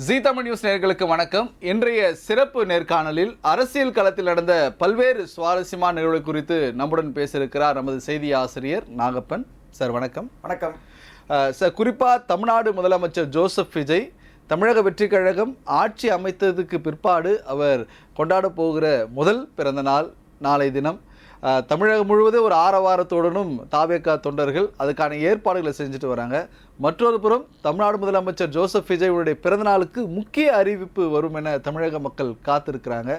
ஜீ Tamil news நேயர்களுக்கு வணக்கம். இன்றைய சிறப்பு நேர்காணலில் அரசியல் களத்தில் நடந்த பல்வேறு சுவாரஸ்யமான நிகழ்வுகள் குறித்து நம்முடன் பேசியிருக்கிறார் நமது செய்தி ஆசிரியர் நாகப்பன் சார். வணக்கம். வணக்கம் சார், குறிப்பாக தமிழ்நாடு முதலமைச்சர் ஜோசப் விஜய் தமிழக வெற்றி கழகம் ஆட்சி அமைத்ததுக்கு பிற்பாடு அவர் கொண்டாட போகிற முதல் பிறந்த நாள் நாளை தினம். தமிழகம் முழுவதும் ஒரு ஆரவாரத்துடனும் தாவேகா தொண்டர்கள் அதுக்கான ஏற்பாடுகளை செஞ்சுட்டு வராங்க. மற்றொரு புறம் தமிழ்நாடு முதலமைச்சர் ஜோசப் விஜய்வுடைய பிறந்தநாளுக்கு முக்கிய அறிவிப்பு வரும் என தமிழக மக்கள் காத்திருக்கிறாங்க.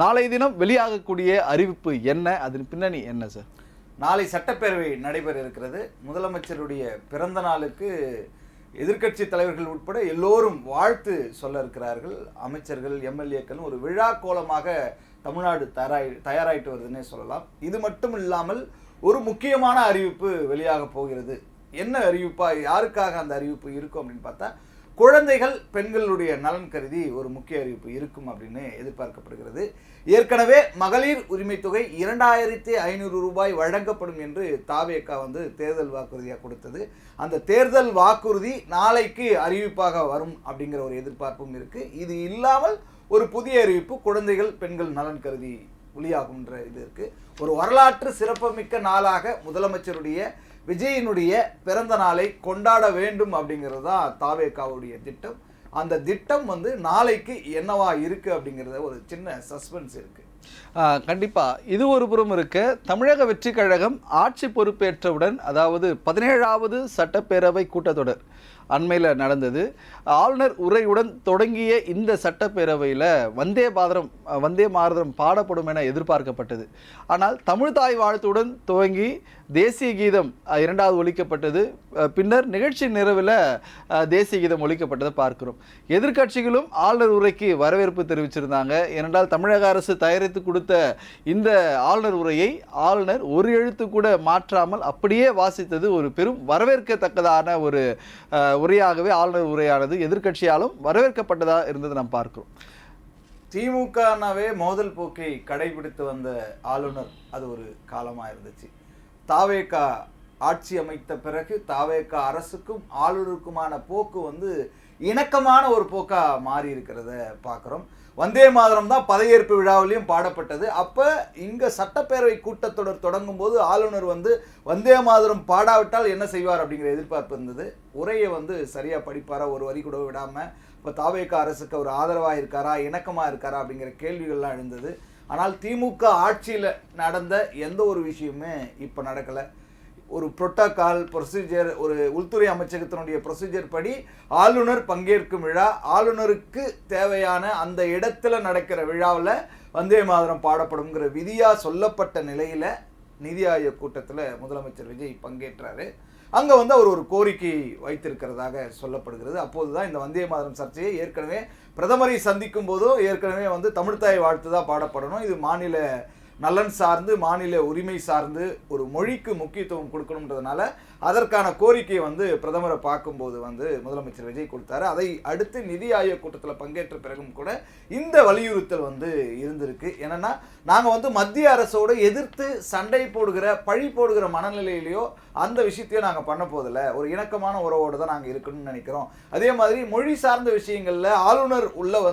நாளை தினம் வெளியாகக்கூடிய அறிவிப்பு என்ன, அதன் பின்னணி என்ன சார்? நாளை சட்டப்பேரவை நடைபெற இருக்கிறது. முதலமைச்சருடைய பிறந்த நாளுக்கு எதிர்க்கட்சி தலைவர்கள் உட்பட எல்லோரும் வாழ்த்து சொல்ல இருக்கிறார்கள். அமைச்சர்கள், எம்எல்ஏக்கள் ஒரு விழா கோலமாக தமிழ்நாடு தயாராயிட்டு வருதுன்னே சொல்லலாம். இது மட்டும் இல்லாமல் ஒரு முக்கியமான அறிவிப்பு வெளியாக போகிறது. என்ன அறிவிப்பா, யாருக்காக அந்த அறிவிப்பு இருக்கும் அப்படின்னு பார்த்தா, குழந்தைகள் பெண்களுடைய நலன் கருதி ஒரு முக்கிய அறிவிப்பு இருக்கும் அப்படின்னு எதிர்பார்க்கப்படுகிறது. ஏற்கனவே மகளிர் உரிமை தொகை 2500 ரூபாய் வழங்கப்படும் என்று தாவேகா தேர்தல் வாக்குறுதியாக கொடுத்தது. அந்த தேர்தல் வாக்குறுதி நாளைக்கு அறிவிப்பாக வரும் அப்படிங்கிற ஒரு எதிர்பார்ப்பும் இருக்கு. இது இல்லாமல் ஒரு புதிய அறிவிப்பு குழந்தைகள் பெண்கள் நலன் கருதி வெளியாகும்ன்ற இது இருக்கு. ஒரு வரலாற்று சிறப்புமிக்க நாளாக முதலமைச்சருடைய விஜயினுடைய பிறந்த நாளை கொண்டாட வேண்டும் அப்படிங்கிறது தான் தாவேகாவுடைய திட்டம். அந்த திட்டம் நாளைக்கு என்னவா இருக்கு அப்படிங்கிறத ஒரு சின்ன சஸ்பென்ஸ் இருக்கு. கண்டிப்பாக இது ஒரு புறம் இருக்க, தமிழக வெற்றி கழகம் ஆட்சி பொறுப்பேற்றவுடன், அதாவது 17வது சட்டப்பேரவை கூட்டத்தொடர் அண்மையில் நடந்தது. ஆளுநர் உரையுடன் தொடங்கிய இந்த சட்டப்பேரவையில் வந்தே மாதரம் பாடப்படும் என எதிர்பார்க்கப்பட்டது. ஆனால் தமிழ் தாய் வாழ்த்துடன் துவங்கி தேசிய கீதம் 2வது ஒலிக்கப்பட்டது. பின்னர் நிகழ்ச்சி நிறைவில் தேசிய கீதம் ஒலிக்கப்பட்டதை பார்க்கிறோம். எதிர்க்கட்சிகளும் ஆளுநர் உரைக்கு வரவேற்பு தெரிவிச்சிருந்தாங்க. ஏனென்றால் தமிழக அரசு தயாரித்து கொடுத்த இந்த ஆளுநர் உரையை ஆளுநர் ஒரு எழுத்து கூட மாற்றாமல் அப்படியே வாசித்தது ஒரு பெரும் வரவேற்கத்தக்கதான ஒரு உரையாகவே ஆளுநர் உரையானது எதிர்க்கட்சியாலும் வரவேற்கப்பட்டதா இருந்தது நாம் பார்க்கிறோம். திமுகவே மோதல் போக்கை கடைபிடித்து வந்த ஆளுநர் அது ஒரு காலமாக இருந்துச்சு. தாவேகா ஆட்சி அமைத்த பிறகு தாவேகா அரசுக்கும் ஆளுநருக்குமான போக்கு இணக்கமான ஒரு போக்கா மாறி இருக்கிறத பார்க்குறோம். வந்தே மாதரம் தான் பதவியேற்பு விழாவிலையும் பாடப்பட்டது. அப்போ இங்கே சட்டப்பேரவை கூட்டத்தொடர் தொடங்கும் போது ஆளுநர் வந்தே மாதரம் பாடாவிட்டால் என்ன செய்வார் அப்படிங்கிற எதிர்பார்ப்பு இருந்தது. உரையை சரியாக படிப்பாரா, ஒரு வரி கூட விடாமல். இப்போ தாவேகா அரசுக்கு அவர் ஆதரவாக இருக்காரா, இணக்கமாக இருக்காரா அப்படிங்கிற கேள்விகள்லாம் எழுந்தது. ஆனால் திமுக ஆட்சியில் நடந்த எந்த ஒரு விஷயமுமே இப்போ நடக்கலை. ஒரு புரோட்டோகால் ப்ரொசீஜர், ஒரு உள்துறை அமைச்சகத்தினுடைய ப்ரொசீஜர் படி ஆளுநர் பங்கேற்கும் விழா, ஆளுநருக்கு தேவையான அந்த இடத்துல நடக்கிற விழாவில் வந்தே மாதரம் பாடப்படுங்கிற விதியாக சொல்லப்பட்ட நிலையில் நிதி ஆயோக் கூட்டத்தில் முதலமைச்சர் விஜய் பங்கேற்றாரு. அங்கே அவர் ஒரு கோரிக்கை வைத்திருக்கிறதாக சொல்லப்படுகிறது. அப்போது தான் இந்த வந்தே மாதரம் சர்ச்சையை ஏற்கனவே பிரதமரை சந்திக்கும் போதும் ஏற்கனவே தமிழ்த்தாய் வாழ்த்து தான் பாடப்படணும், இது மாநில நலன் சார்ந்து மாநில உரிமை சார்ந்து ஒரு மொழிக்கு முக்கியத்துவம் கொடுக்கணுன்றதுனால அதற்கான கோரிக்கையை பிரதமரை பார்க்கும்போது முதலமைச்சர் விஜய் கொடுத்தாரு. அதை அடுத்து நிதி ஆயோக் கூட்டத்தில் பங்கேற்ற பிறகும் கூட இந்த வலியுறுத்தல் இருந்திருக்கு. என்னன்னா, நாங்கள் மத்திய அரசோடு எதிர்த்து சண்டை போடுகிற பழி போடுகிற மனநிலையிலையோ அந்த விஷயத்தையோ நாங்கள் பண்ண போதில்லை. ஒரு இணக்கமான உறவோடு தான் நாங்கள் இருக்கணும்னு நினைக்கிறோம். அதே மாதிரி மொழி சார்ந்த விஷயங்களில் ஆளுநர் உள்ள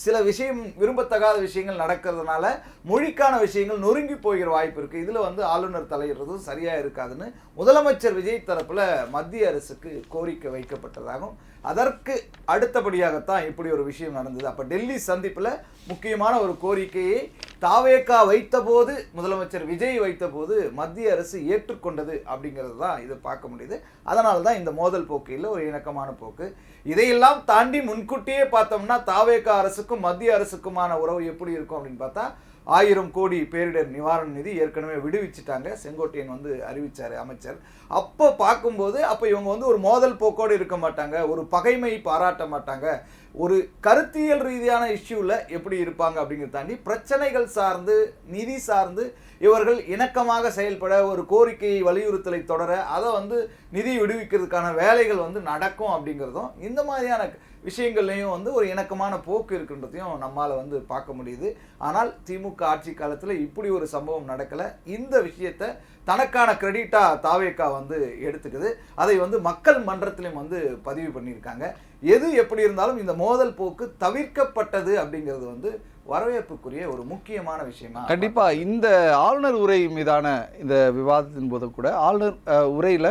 சில விஷயம் விரும்பத்தகாத விஷயங்கள் நடக்கிறதுனால மொழிக்கான விஷயங்கள் நொறுங்கி போகிற வாய்ப்பு இருக்குது. இதில் ஆளுநர் தலையிடுறதும் சரியாக இருக்காதுன்னு முதலமைச்சர் விஜய் தரப்பில் மத்திய அரசுக்கு கோரிக்கை வைக்கப்பட்டதாகவும், அதற்கு அடுத்தபடியாகத்தான் இப்படி ஒரு விஷயம் நடந்தது. அப்போ டெல்லி சந்திப்பில் முக்கியமான ஒரு கோரிக்கையை தாவேகா வைத்தபோது, முதலமைச்சர் விஜய் வைத்தபோது மத்திய அரசு ஏற்றுக்கொண்டது அப்படிங்கிறது தான் இது பார்க்க முடியுது. அதனால தான் இந்த மோதல் போக்கு இல்லை, ஒரு இணக்கமான போக்கு. இதையெல்லாம் தாண்டி முன்கூட்டியே பார்த்தோம்னா தாவேகா அரசுக்கும் மத்திய அரசுக்குமான உறவு எப்படி இருக்கும் அப்படின்னு பார்த்தா, 1000 கோடி பேரிடர் நிவாரண நிதி ஏற்கனவே விடுவிச்சிட்டாங்க. செங்கோட்டையன் அறிவிச்சார் அமைச்சர். அப்போ பார்க்கும்போது அப்போ இவங்க ஒரு மோதல் போக்கோடு இருக்க மாட்டாங்க, ஒரு பகைமை பாராட்ட மாட்டாங்க, ஒரு கருத்தியல் ரீதியான இஷ்யூவில் எப்படி இருப்பாங்க அப்படிங்கிறத தாண்டி பிரச்சனைகள் சார்ந்து நிதி சார்ந்து இவர்கள் இணக்கமாக செயல்பட ஒரு கோரிக்கையை வலியுறுத்தலை தொடர அதை வந்து நிதி விடுவிக்கிறதுக்கான வேலைகள் வந்து நடக்கும் அப்படிங்கிறதும் இந்த மாதிரியான விஷயங்கள்லையும் வந்து ஒரு இணக்கமான போக்கு இருக்குன்றதையும் நம்மால் வந்து பார்க்க முடியுது. ஆனால் திமுக ஆட்சி காலத்தில் இப்படி ஒரு சம்பவம் நடக்கலை. இந்த விஷயத்தை தனக்கான கிரெடிட்டாக தாவேகா வந்து எடுத்துக்குது. அதை வந்து மக்கள் மன்றத்திலையும் வந்து பதிவு பண்ணியிருக்காங்க. எது எப்படி இருந்தாலும் இந்த மோதல் போக்கு தவிர்க்கப்பட்டது அப்படிங்கிறது வந்து வரவேற்புக்குரிய ஒரு முக்கியமான விஷயமா. கண்டிப்பா இந்த ஆளுநர் உரை மீதான இந்த விவாதத்தின் போது கூட ஆளுநர் உரையில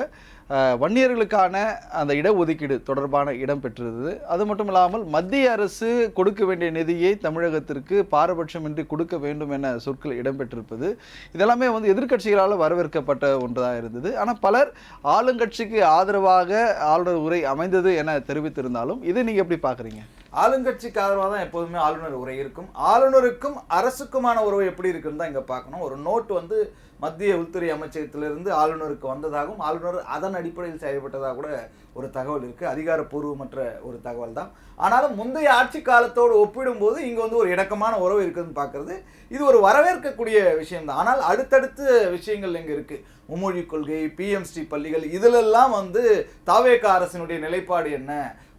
வன்னியர்களுக்கான அந்த இடஒதுக்கீடு தொடர்பான இடம் பெற்றிருந்தது. அது மட்டும் இல்லாமல் மத்திய அரசு கொடுக்க வேண்டிய நிதியை தமிழகத்திற்கு பாரபட்சமின்றி கொடுக்க வேண்டும் என சொற்கள் இடம்பெற்றிருப்பது இதெல்லாமே வந்து எதிர்க்கட்சிகளால் வரவேற்கப்பட்ட ஒன்றாக இருந்தது. ஆனால் பலர் ஆளுங்கட்சிக்கு ஆதரவாக ஆளுநர் உரை அமைந்தது என தெரிவித்திருந்தாலும் இதை நீங்க எப்படி பார்க்குறீங்க? ஆளுங்கட்சிக்கு ஆதரவாக தான் எப்போதுமே ஆளுநர் உரை இருக்கும். ஆளுநருக்கும் அரசுக்குமான உறவு எப்படி இருக்குன்னு தான் இங்கே பார்க்கணும். ஒரு நோட் வந்து மத்திய உள்துறை அமைச்சகத்திலிருந்து ஆளுநருக்கு வந்ததாகவும் ஆளுநர் அதன் அடிப்படையில் செயல்பட்டதாக கூட ஒரு தகவல் இருக்குது. அதிகாரப்பூர்வமற்ற ஒரு தகவல் தான். ஆனாலும் முந்தைய ஆட்சி காலத்தோடு ஒப்பிடும்போது இங்கே வந்து ஒரு இணக்கமான உறவு இருக்குதுன்னு பார்க்குறது இது ஒரு வரவேற்கக்கூடிய விஷயம்தான். ஆனால் அடுத்தடுத்த விஷயங்கள் இங்கே இருக்குது. மும்மொழி கொள்கை, பிஎம்ஸ்டி பள்ளிகள், இதிலெல்லாம் வந்து தாவேகா அரசினுடைய நிலைப்பாடு என்ன,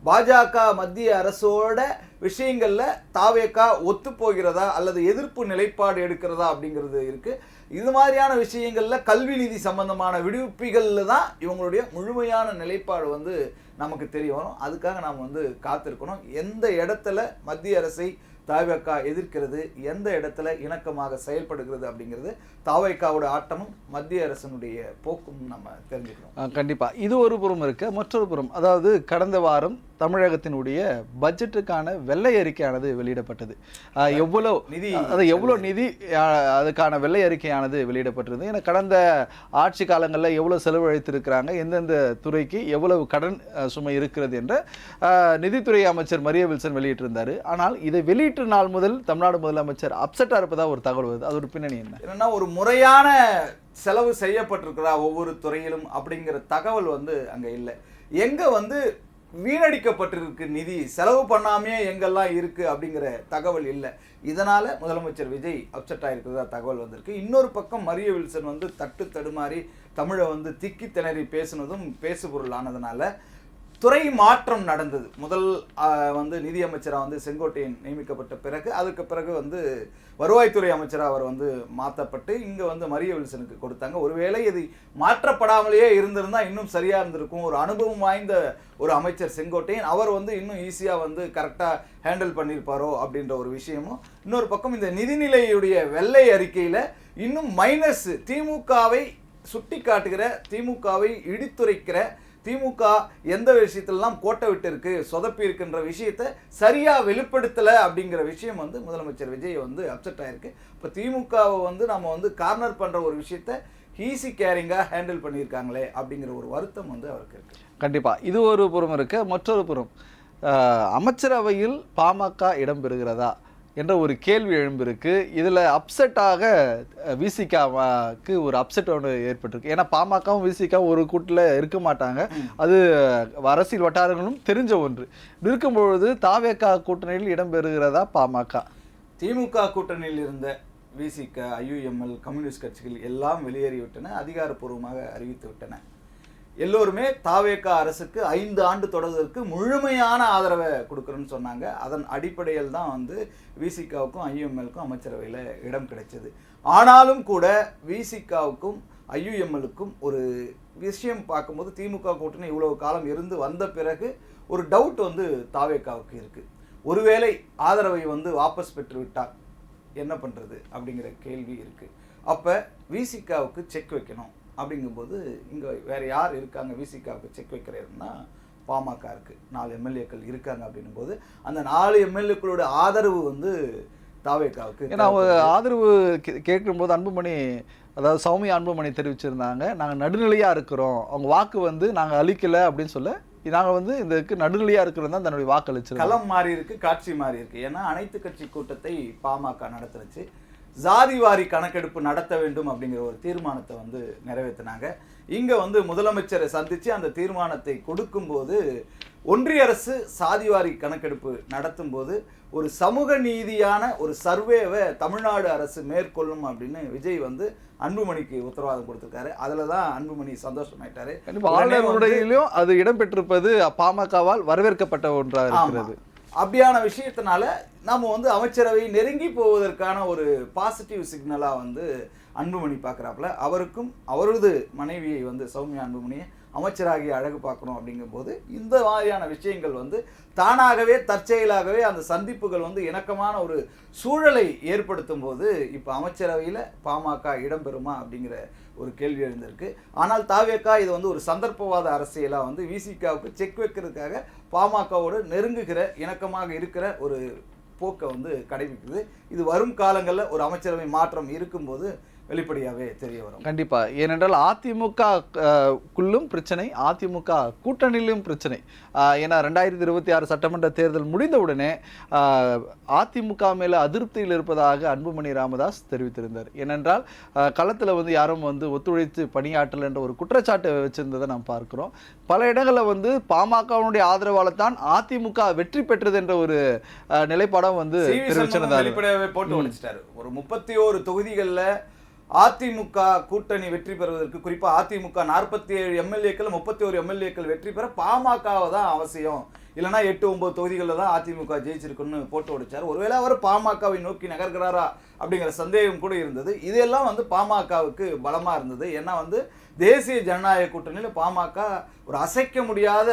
பாஜக மத்திய அரசோட விஷயங்கள்ல தாவேகா ஒத்து போகிறதா அல்லது எதிர்ப்பு நிலைப்பாடு எடுக்கிறதா அப்படிங்கிறது இருக்கு. இது மாதிரியான விஷயங்கள்ல கல்வி நிதி சம்பந்தமான விடுவிப்புகள்ல தான் இவங்களுடைய முழுமையான நிலைப்பாடு வந்து நமக்கு தெரிய வரும். அதுக்காக நாம் வந்து காத்திருக்கணும். எந்த இடத்துல மத்திய அரசை தாவேகா எதிர்க்கிறது, எந்த இடத்துல இணக்கமாக செயல்படுகிறது அப்படிங்கிறது தாவேகாவோட ஆட்டமும் மத்திய அரசனுடைய போக்கும் நம்ம தெரிஞ்சுக்கணும். கண்டிப்பா இது ஒரு புறம் இருக்கு. மற்றொரு புறம் அதாவது கடந்த வாரம் தமிழகத்தினுடைய பட்ஜெட்டுக்கான வெள்ளை அறிக்கையானது வெளியிடப்பட்டது. எவ்வளோ நிதி அதுக்கான வெள்ளை அறிக்கையானது வெளியிடப்பட்டிருந்தது. ஏன்னா கடந்த ஆட்சி காலங்களில் எவ்வளோ செலவழித்திருக்கிறாங்க, எந்தெந்த துறைக்கு எவ்வளவு கடன் சுமை இருக்கிறது என்ற நிதித்துறை அமைச்சர் மரிய வில்சன் வெளியிட்டிருந்தார். ஆனால் இதை வெளியிட்ட நாள் முதல் தமிழ்நாடு முதலமைச்சர் அப்செட்டாக இருப்பதா ஒரு தகவல் வருது. அது ஒரு பின்னணி என்னன்னா ஒரு முறையான செலவு செய்யப்பட்டிருக்கிறா ஒவ்வொரு துறையிலும் அப்படிங்கிற தகவல் வந்து அங்கே இல்லை. எங்கே வந்து வீணடிக்கப்பட்டிருக்கு நிதி, செலவு பண்ணாமே எங்கெல்லாம் இருக்கு அப்படிங்கிற தகவல் இல்லை. இதனால முதலமைச்சர் விஜய் அப்செட் ஆயிருக்கிறதா தகவல் வந்திருக்கு. இன்னொரு பக்கம் மரிய வில்சன் வந்து தட்டு தடுமாறி தமிழை வந்து திக்கி திணறி பேசுனதும் பேசுபொருள் ஆனதுனால துறை மாற்றம் நடந்தது. முதல் வந்து நிதியமைச்சராக வந்து செங்கோட்டையன் நியமிக்கப்பட்ட பிறகு அதுக்கு பிறகு வந்து வருவாய்த்துறை அமைச்சராக அவர் வந்து மாற்றப்பட்டு இங்கே வந்து மரிய வில்சனுக்கு கொடுத்தாங்க. ஒருவேளை இது மாற்றப்படாமலேயே இருந்திருந்தால் இன்னும் சரியாக இருந்திருக்கும். ஒரு அனுபவம் வாய்ந்த ஒரு அமைச்சர் செங்கோட்டையன், அவர் வந்து இன்னும் ஈஸியாக வந்து கரெக்டாக ஹேண்டில் பண்ணியிருப்பாரோ அப்படின்ற ஒரு விஷயமும். இன்னொரு பக்கம் இந்த நிதிநிலையுடைய வெள்ளை அறிக்கையில் இன்னும் மைனஸ், திமுகவை சுட்டி காட்டுகிற, திமுகவை இடித்துரைக்கிற, திமுக எந்த விஷயத்திலலாம் கோட்டை விட்டு இருக்கு, சொதப்பி இருக்குன்ற விஷயத்தை சரியா வெளிப்படுத்தலை அப்படிங்கிற விஷயம் வந்து முதலமைச்சர் விஜய் வந்து அப்செட் ஆயிருக்கு. இப்போ திமுகவை வந்து நம்ம வந்து கார்னர் பண்ற ஒரு விஷயத்தை ஈஸி கேரிங்காக ஹேண்டில் பண்ணியிருக்காங்களே அப்படிங்கிற ஒரு வருத்தம் வந்து அவருக்கு இருக்கு. கண்டிப்பா இது ஒரு புறம் இருக்கு. மற்றொரு புறம் அமைச்சரவையில் பாமக இடம்பெறுகிறதா என்ற ஒரு கேள்வி எழும்பிருக்கு. இதில் அப்செட்டாக விசிகாவுக்கு ஒரு அப்செட் ஒன்று ஏற்பட்டிருக்கு. ஏன்னா பாமகவும் விசிகாவும் ஒரு கூட்டில் இருக்க மாட்டாங்க. அது அரசியல் வட்டாரங்களும் தெரிஞ்ச ஒன்று. இருக்கும்பொழுது தாவேகா கூட்டணியில் இடம்பெறுகிறதா பாமக? திமுக கூட்டணியில் இருந்த விசிக, ஐயுஎம்எல், கம்யூனிஸ்ட் கட்சிகள் எல்லாம் வெளியேறிவிட்டன, அதிகாரப்பூர்வமாக அறிவித்து விட்டன. எல்லோருமே தாவேகா அரசுக்கு 5 ஆண்டு தொடர்வதற்கு முழுமையான ஆதரவை கொடுக்குறேன்னு சொன்னாங்க. அதன் அடிப்படையில் தான் வந்து விசிகாவுக்கும் ஐயுஎம்எலுக்கும் அமைச்சரவையில் இடம் கிடைச்சது. ஆனாலும் கூட விசிகாவுக்கும் ஐயுஎம்எலுக்கும் ஒரு விஷயம் பார்க்கும்போது திமுக கூட்டணி இவ்வளவு காலம் இருந்து வந்த பிறகு ஒரு டவுட் வந்து தாவேகாவுக்கு இருக்குது. ஒருவேளை ஆதரவை வந்து வாபஸ் பெற்று விட்டால் என்ன பண்ணுறது அப்படிங்கிற கேள்வி இருக்குது. அப்போ விசிகாவுக்கு செக் வைக்கணும் அப்படிங்கும்போது இங்கே வேறு யார் இருக்காங்க விசிகாவுக்கு செக் வைக்கிறதுனா பாமக இருக்குது, 4 எம்எல்ஏக்கள் இருக்காங்க. அப்படின்னும் போது அந்த 4 எம்எல்ஏக்களோட ஆதரவு வந்து தாவேகாவுக்கு. ஏன்னா ஆதரவு கேட்கும்போது அன்புமணி, அதாவது சௌமியா அன்புமணி தெரிவிச்சிருந்தாங்க, நாங்கள் நடுநிலையாக இருக்கிறோம், அவங்க வாக்கு வந்து நாங்கள் அளிக்கலை அப்படின்னு சொல்ல, நாங்கள் வந்து இதுக்கு நடுநிலையாக இருக்கிறோம் தான் தன்னுடைய வாக்கு அளிச்சிருக்கோம். களம் மாறி இருக்கு, காட்சி மாறி இருக்கு. ஏன்னா அனைத்து கட்சி கூட்டத்தை பாமக நடத்துனுச்சு. ஜாதிவாரி கணக்கெடுப்பு நடத்த வேண்டும் அப்படிங்கிற ஒரு தீர்மானத்தை வந்து நிறைவேற்றினாங்க. இங்க வந்து முதலமைச்சரை சந்திச்சு அந்த தீர்மானத்தை கொடுக்கும்போது ஒன்றிய அரசு சாதிவாரி கணக்கெடுப்பு நடத்தும் போது ஒரு சமூக நீதியான ஒரு சர்வேவை தமிழ்நாடு அரசு மேற்கொள்ளும் அப்படின்னு விஜய் வந்து அன்புமணிக்கு உத்தரவாதம் கொடுத்திருக்காரு. அதுலதான் அன்புமணி சந்தோஷமாயிட்டாரு. ஆளுநருடையிலும் அது இடம்பெற்றிருப்பது பாமகவால் வரவேற்கப்பட்ட ஒன்றாக இருக்கிறது. அப்படியான விஷயத்தினால நம்ம வந்து அமைச்சரவை நெருங்கி போவதற்கான ஒரு பாசிட்டிவ் சிக்னலா வந்து அன்புமணி பார்க்குறாப்புல. அவருக்கும் அவரது மனைவியை வந்து சௌமியா அன்புமணியை அமைச்சராகி அழகு பார்க்கணும் அப்படிங்கும்போது இந்த மாதிரியான விஷயங்கள் வந்து தானாகவே தற்செயலாகவே அந்த சந்திப்புகள் வந்து இணக்கமான ஒரு சூழலை ஏற்படுத்தும் போது இப்போ அமைச்சரவையில் பாமக இடம்பெறுமா அப்படிங்கிற ஒரு கேள்வி எழுந்திருக்கு. ஆனால் தாவேகா இது வந்து ஒரு சந்தர்ப்பவாத அரசியலாக வந்து விசிகாவுக்கு செக் வைக்கிறதுக்காக பாமகவோடு நெருங்குகிற இணக்கமாக இருக்கிற ஒரு போக்கை வந்து கடைபிடிக்குது. இது வரும் காலங்களில் ஒரு அமைச்சரவை மாற்றம் இருக்கும்போது வெளிப்படையாகவே தெரிய வரும். கண்டிப்பா. ஏனென்றால் அதிமுக குள்ளும் பிரச்சனை, அதிமுக கூட்டணியிலும் பிரச்சனை. ஏன்னா 2026 சட்டமன்ற தேர்தல் முடிந்தவுடனே அதிமுக மேல அதிருப்தியில் இருப்பதாக அன்புமணி ராமதாஸ் தெரிவித்திருந்தார். ஏனென்றால் களத்தில் வந்து யாரும் வந்து ஒத்துழைத்து பணியாற்றல் என்ற ஒரு குற்றச்சாட்டு வச்சிருந்ததை நாம் பார்க்கிறோம். பல இடங்களில் வந்து பாமகவுடைய ஆதரவால் தான் அதிமுக வெற்றி பெற்றது என்ற ஒரு நிலைப்பாடம் வந்து வெளிப்படையாகவே போட்டு வச்சிட்டாரு. ஒரு 31 தொகுதிகளில் அதிமுக கூட்டணி வெற்றி பெறுவதற்கு, குறிப்பா அதிமுக 47 எம்எல்ஏக்கள் 31 எம்எல்ஏக்கள் வெற்றி பெற பாமகவை தான் அவசியம், இல்லைன்னா 8-9 தொகுதிகளில் தான் அதிமுக ஜெயிச்சிருக்குன்னு போட்டு உடைச்சார். ஒருவேளை அவர் பாமகவை நோக்கி நகர்கிறாரா அப்படிங்கிற சந்தேகம் கூட இருந்தது. இதெல்லாம் வந்து பாமகவுக்கு பலமா இருந்தது. ஏன்னா வந்து தேசிய ஜனநாயக கூட்டணியில் பாமக ஒரு அசைக்க முடியாத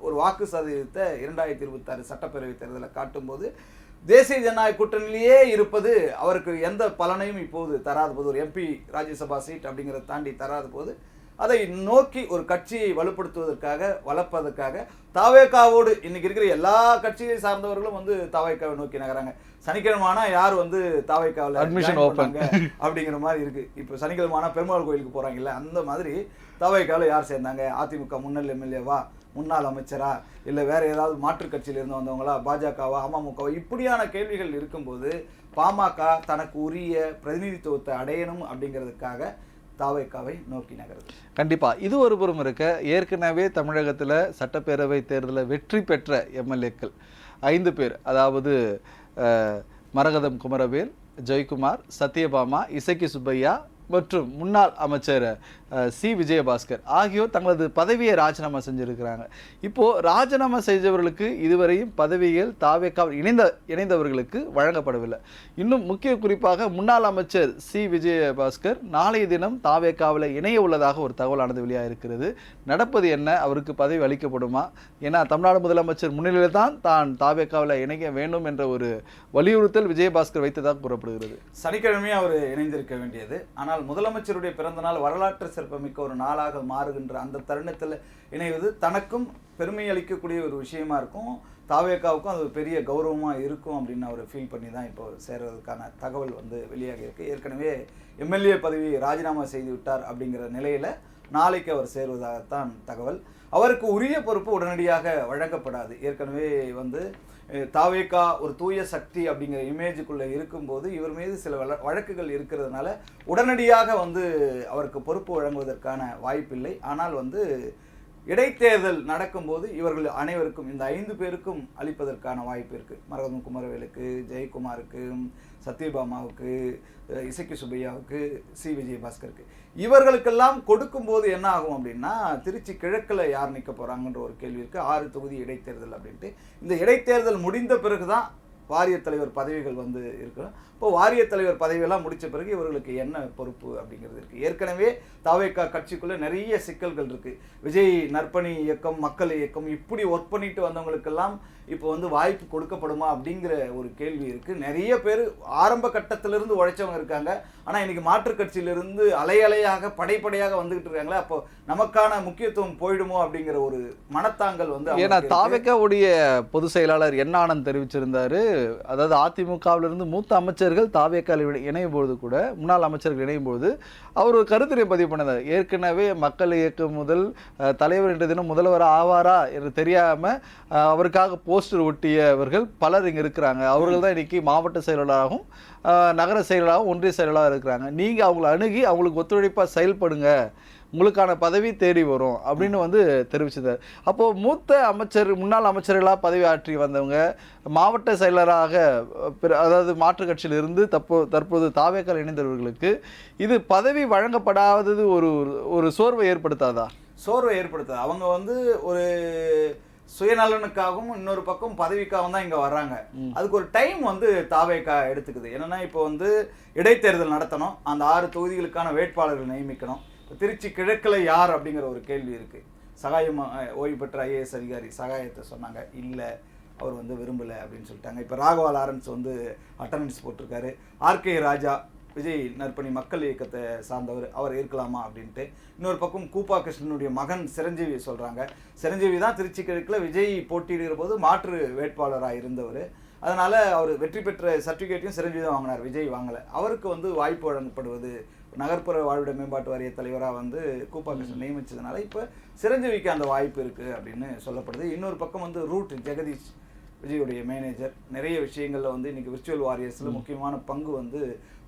ஒரு வாக்கு சதவீதத்தை 2026 சட்டப்பேரவை தேர்தலில் காட்டும்போது தேசிய ஜனநாயக கூட்டணியிலேயே இருப்பது அவருக்கு எந்த பலனையும் இப்போது தராத போது, ஒரு எம்பி ராஜ்யசபா சீட் அப்படிங்கிறத தாண்டி தராத போது அதை நோக்கி ஒரு கட்சியை வலுப்படுத்துவதற்காக வளர்ப்பதற்காக தாவேகாவோடு இன்னைக்கு இருக்கிற எல்லா கட்சியை சார்ந்தவர்களும் வந்து தாவேகாவை நோக்கி நகராங்க. சனிக்கிழமானா யார் வந்து தாவேகாவில் அட்மிஷன் ஓப்பன் அப்படிங்கிற மாதிரி இருக்கு. இப்போ சனிக்கிழமானா பெருமாள் கோயிலுக்கு போறாங்கல்ல, அந்த மாதிரி தாவேகாவில் யார் சேர்ந்தாங்க? அதிமுக முன்னாள் எம்எல்ஏவா, முன்னாள் அமைச்சரா, இல்லை வேற ஏதாவது மாற்றுக் கட்சியில் இருந்து வந்தவங்களா, பாஜகவா, அமமுகவா, இப்படியான கேள்விகள் இருக்கும்போது பாமக தனக்கு உரிய பிரதிநிதித்துவத்தை அடையணும் அப்படிங்கிறதுக்காக தாவேகாவை நோக்கி நகருது. கண்டிப்பா. இது ஒரு புறம் இருக்க, ஏற்கனவே தமிழகத்தில் சட்டப்பேரவை தேர்தலில் வெற்றி பெற்ற எம்எல்ஏக்கள் 5 பேர், அதாவது மரகதம் குமரவேல், ஜெயக்குமார், சத்யபாமா, இசக்கி சுப்பையா மற்றும் முன்னாள் அமைச்சர் சி விஜயபாஸ்கர் ஆகியோர் தங்களது பதவியை ராஜினாமா செஞ்சிருக்கிறாங்க. இப்போ ராஜினாமா செய்தவர்களுக்கு இதுவரையும் பதவிகள் தாவேகாவில் இணைந்தவர்களுக்கு வழங்கப்படவில்லை. இன்னும் முக்கிய குறிப்பாக முன்னாள் அமைச்சர் சி விஜயபாஸ்கர் நாளைய தினம் தாவேகாவில் இணைய உள்ளதாக ஒரு தகவலானது வெளியாக இருக்கிறது. நடப்பது என்ன? அவருக்கு பதவி அளிக்கப்படுமா? ஏன்னா தமிழ்நாடு முதலமைச்சர் முன்னிலையில் தான் தாவேகாவில் இணைய வேண்டும் என்ற ஒரு வலியுறுத்தல் விஜயபாஸ்கர் வைத்ததாக கூறப்படுகிறது. சனிக்கிழமையே அவர் இணைந்திருக்க வேண்டியது. ஆனால் முதலமைச்சருடைய பிறந்த நாள் வரலாற்று சிறப்புமிக்க ஒரு நாளாக மாறுகின்ற அந்த தருணத்தில் இணைவது தனக்கும் பெருமை அளிக்கக்கூடிய ஒரு விஷயமா இருக்கும். தாவேகாவுக்கும் அது ஒரு பெரிய கௌரவமாக இருக்கும் அப்படின்னு அவர் ஃபீல் பண்ணி தான் இப்போ சேர்றதுக்கான தகவல் வந்து வெளியாக இருக்குது. ஏற்கனவே எம்எல்ஏ பதவி ராஜினாமா செய்து விட்டார் அப்படிங்கிற நிலையில் நாளைக்கு அவர் சேருவதாகத்தான் தகவல். அவருக்கு உரிய பொறுப்பு உடனடியாக வழங்கப்படாது. ஏற்கனவே வந்து தாவேகா ஒரு தூய சக்தி அப்படிங்கிற இமேஜுக்குள்ளே இருக்கும்போது இவர் மீது சில வழக்குகள் இருக்கிறதுனால உடனடியாக வந்து அவருக்கு பொறுப்பு வழங்குவதற்கான வாய்ப்பில்லை. ஆனால் வந்து இடைத்தேர்தல் நடக்கும்போது இவர்கள் அனைவருக்கும், இந்த 5 பேருக்கும் அளிப்பதற்கான வாய்ப்பு இருக்குது. மரகதம் குமரவேலுக்கு, ஜெயக்குமாருக்கு, சத்யபாமாவுக்கு, இசக்கி சுப்பையாவுக்கு, சி விஜயபாஸ்கருக்கு, இவர்களுக்கெல்லாம் கொடுக்கும்போது என்ன ஆகும் அப்படின்னா, திருச்சி கிழக்கில் யார் நிற்க போகிறாங்கன்ற ஒரு கேள்வி இருக்குது. 6 தொகுதி இடைத்தேர்தல் அப்படின்ட்டு. இந்த இடைத்தேர்தல் முடிந்த பிறகு தான் வாரிய தலைவர் பதவிகள் வந்து இருக்கும். இப்போ வாரிய தலைவர் பதவியெல்லாம் முடித்த பிறகு இவர்களுக்கு என்ன பொறுப்பு அப்படிங்கிறது இருக்குது. ஏற்கனவே தாவேகா கட்சிக்குள்ளே நிறைய சிக்கல்கள் இருக்குது. விஜய் நற்பணி இயக்கம், மக்கள் இயக்கம், இப்படி ஒர்க் பண்ணிட்டு வந்தவங்களுக்கெல்லாம் இப்போ வந்து வாய்ப்பு கொடுக்கப்படுமா அப்படிங்கிற ஒரு கேள்வி இருக்குது. நிறைய பேர் ஆரம்ப கட்டத்திலிருந்து உழைச்சவங்க இருக்காங்க. ஆனால் இன்னைக்கு மாற்றுக் கட்சியிலிருந்து அலையாக படைப்படையாக வந்துகிட்டு இருக்காங்களே, அப்போ நமக்கான முக்கியத்துவம் போயிடுமோ அப்படிங்கிற ஒரு மனத்தாங்கல் வந்து. ஏன்னா தாவேகாவுடைய பொதுச் செயலாளர் என் ஆனந்த் தெரிவிச்சிருந்தாரு, அதாவது அதிமுகவிலிருந்து மூத்த அமைச்சர்கள் தாவேக்காவில் இணையும் பொழுது கூட முன்னாள் அமைச்சர்கள் இணையும் பொழுது அவர் ஒரு கருத்துரை பதிவு பண்ணார். ஏற்கனவே மக்கள் இயக்கம் முதல் தலைவர் என்ற தினம் முதல்வர் ஆவாரா என்று தெரியாமல் அவருக்காக போஸ்டர் ஒட்டியவர்கள் பலர் இங்கே இருக்கிறாங்க. அவர்கள் தான் இன்னைக்கு மாவட்ட செயலாளராகவும் நகர செயலாளராகவும் ஒன்றிய செயலாளராக இருக்கிறாங்க. நீங்கள் அவங்களை அணுகி அவங்களுக்கு ஒத்துழைப்பாக செயல்படுங்க, உங்களுக்கான பதவி தேடி வரும் அப்படின்னு வந்து தெரிவிச்சதார். அப்போது மூத்த அமைச்சர் முன்னாள் அமைச்சர்களாக பதவி ஆற்றி வந்தவங்க மாவட்ட செயலராக அதாவது மாற்றுக் கட்சியில் இருந்து தற்போது தாவேக்கால் இணைந்தவர்களுக்கு இது பதவி வழங்கப்படாதது ஒரு சோர்வை ஏற்படுத்தாதா? சோர்வை ஏற்படுத்தாது. அவங்க வந்து ஒரு சுயநலனுக்காகவும் இன்னொரு பக்கம் பதவிக்காகவும் தான் இங்கே வர்றாங்க. அதுக்கு ஒரு டைம் வந்து தாவேக்கா எடுத்துக்குது. என்னன்னா இப்போ வந்து இடைத்தேர்தல் நடத்தணும், அந்த 6 தொகுதிகளுக்கான வேட்பாளர்கள் நியமிக்கணும். திருச்சி கிழக்கில் யார் அப்படிங்கிற ஒரு கேள்வி இருக்கு. சகாயம் ஓய்வு பெற்ற ஐஏஎஸ் அதிகாரி சகாயத்தை சொன்னாங்க, இல்லை அவர் வந்து விரும்பலை அப்படின்னு சொல்லிட்டாங்க. இப்போ ராகவா லாரன்ஸ் வந்து அட்டண்டன்ஸ் போட்டிருக்காரு. ஆர்கே ராஜா விஜய் நற்பணி மக்கள் இயக்கத்தை சார்ந்தவர், அவர் இருக்கலாமா அப்படின்ட்டு. இன்னொரு பக்கம் கூப்பா கிருஷ்ணனுடைய மகன் சிரஞ்சீவி சொல்கிறாங்க. சிரஞ்சீவி தான் திருச்சி கிழக்கில் விஜய் போட்டியிடுகிற போது மாற்று வேட்பாளராக இருந்தவர். அதனால் அவர் வெற்றி பெற்ற சர்டிஃபிகேட்டையும் சிரஞ்சீவி தான் வாங்கினார், விஜய் வாங்கலை. அவருக்கு வந்து வாய்ப்பு வழங்கப்படுவது நகர்ப்புற வாழ்விட மேம்பாட்டு வாரிய தலைவராக வந்து கூப்பா கிருஷ்ணன் நியமித்ததுனால இப்போ சிரஞ்சீவிக்கு அந்த வாய்ப்பு இருக்குது அப்படின்னு சொல்லப்படுது. இன்னொரு பக்கம் வந்து ரூட் ஜெகதீஷ் விஜயுடைய மேனேஜர், நிறைய விஷயங்களில் வந்து இன்றைக்கி விர்ச்சுவல் வாரியர்ஸில் முக்கியமான பங்கு வந்து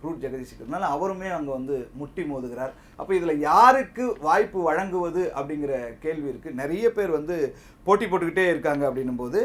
ரூட் ஜெகதீஷுக்கு இருந்தாலும் அவருமே அங்கே வந்து முட்டி மோதுகிறார். அப்போ இதில் யாருக்கு வாய்ப்பு வழங்குவது அப்படிங்கிற கேள்வி இருக்குது. நிறைய பேர் வந்து போட்டி போட்டுக்கிட்டே இருக்காங்க. அப்படின்னும் போது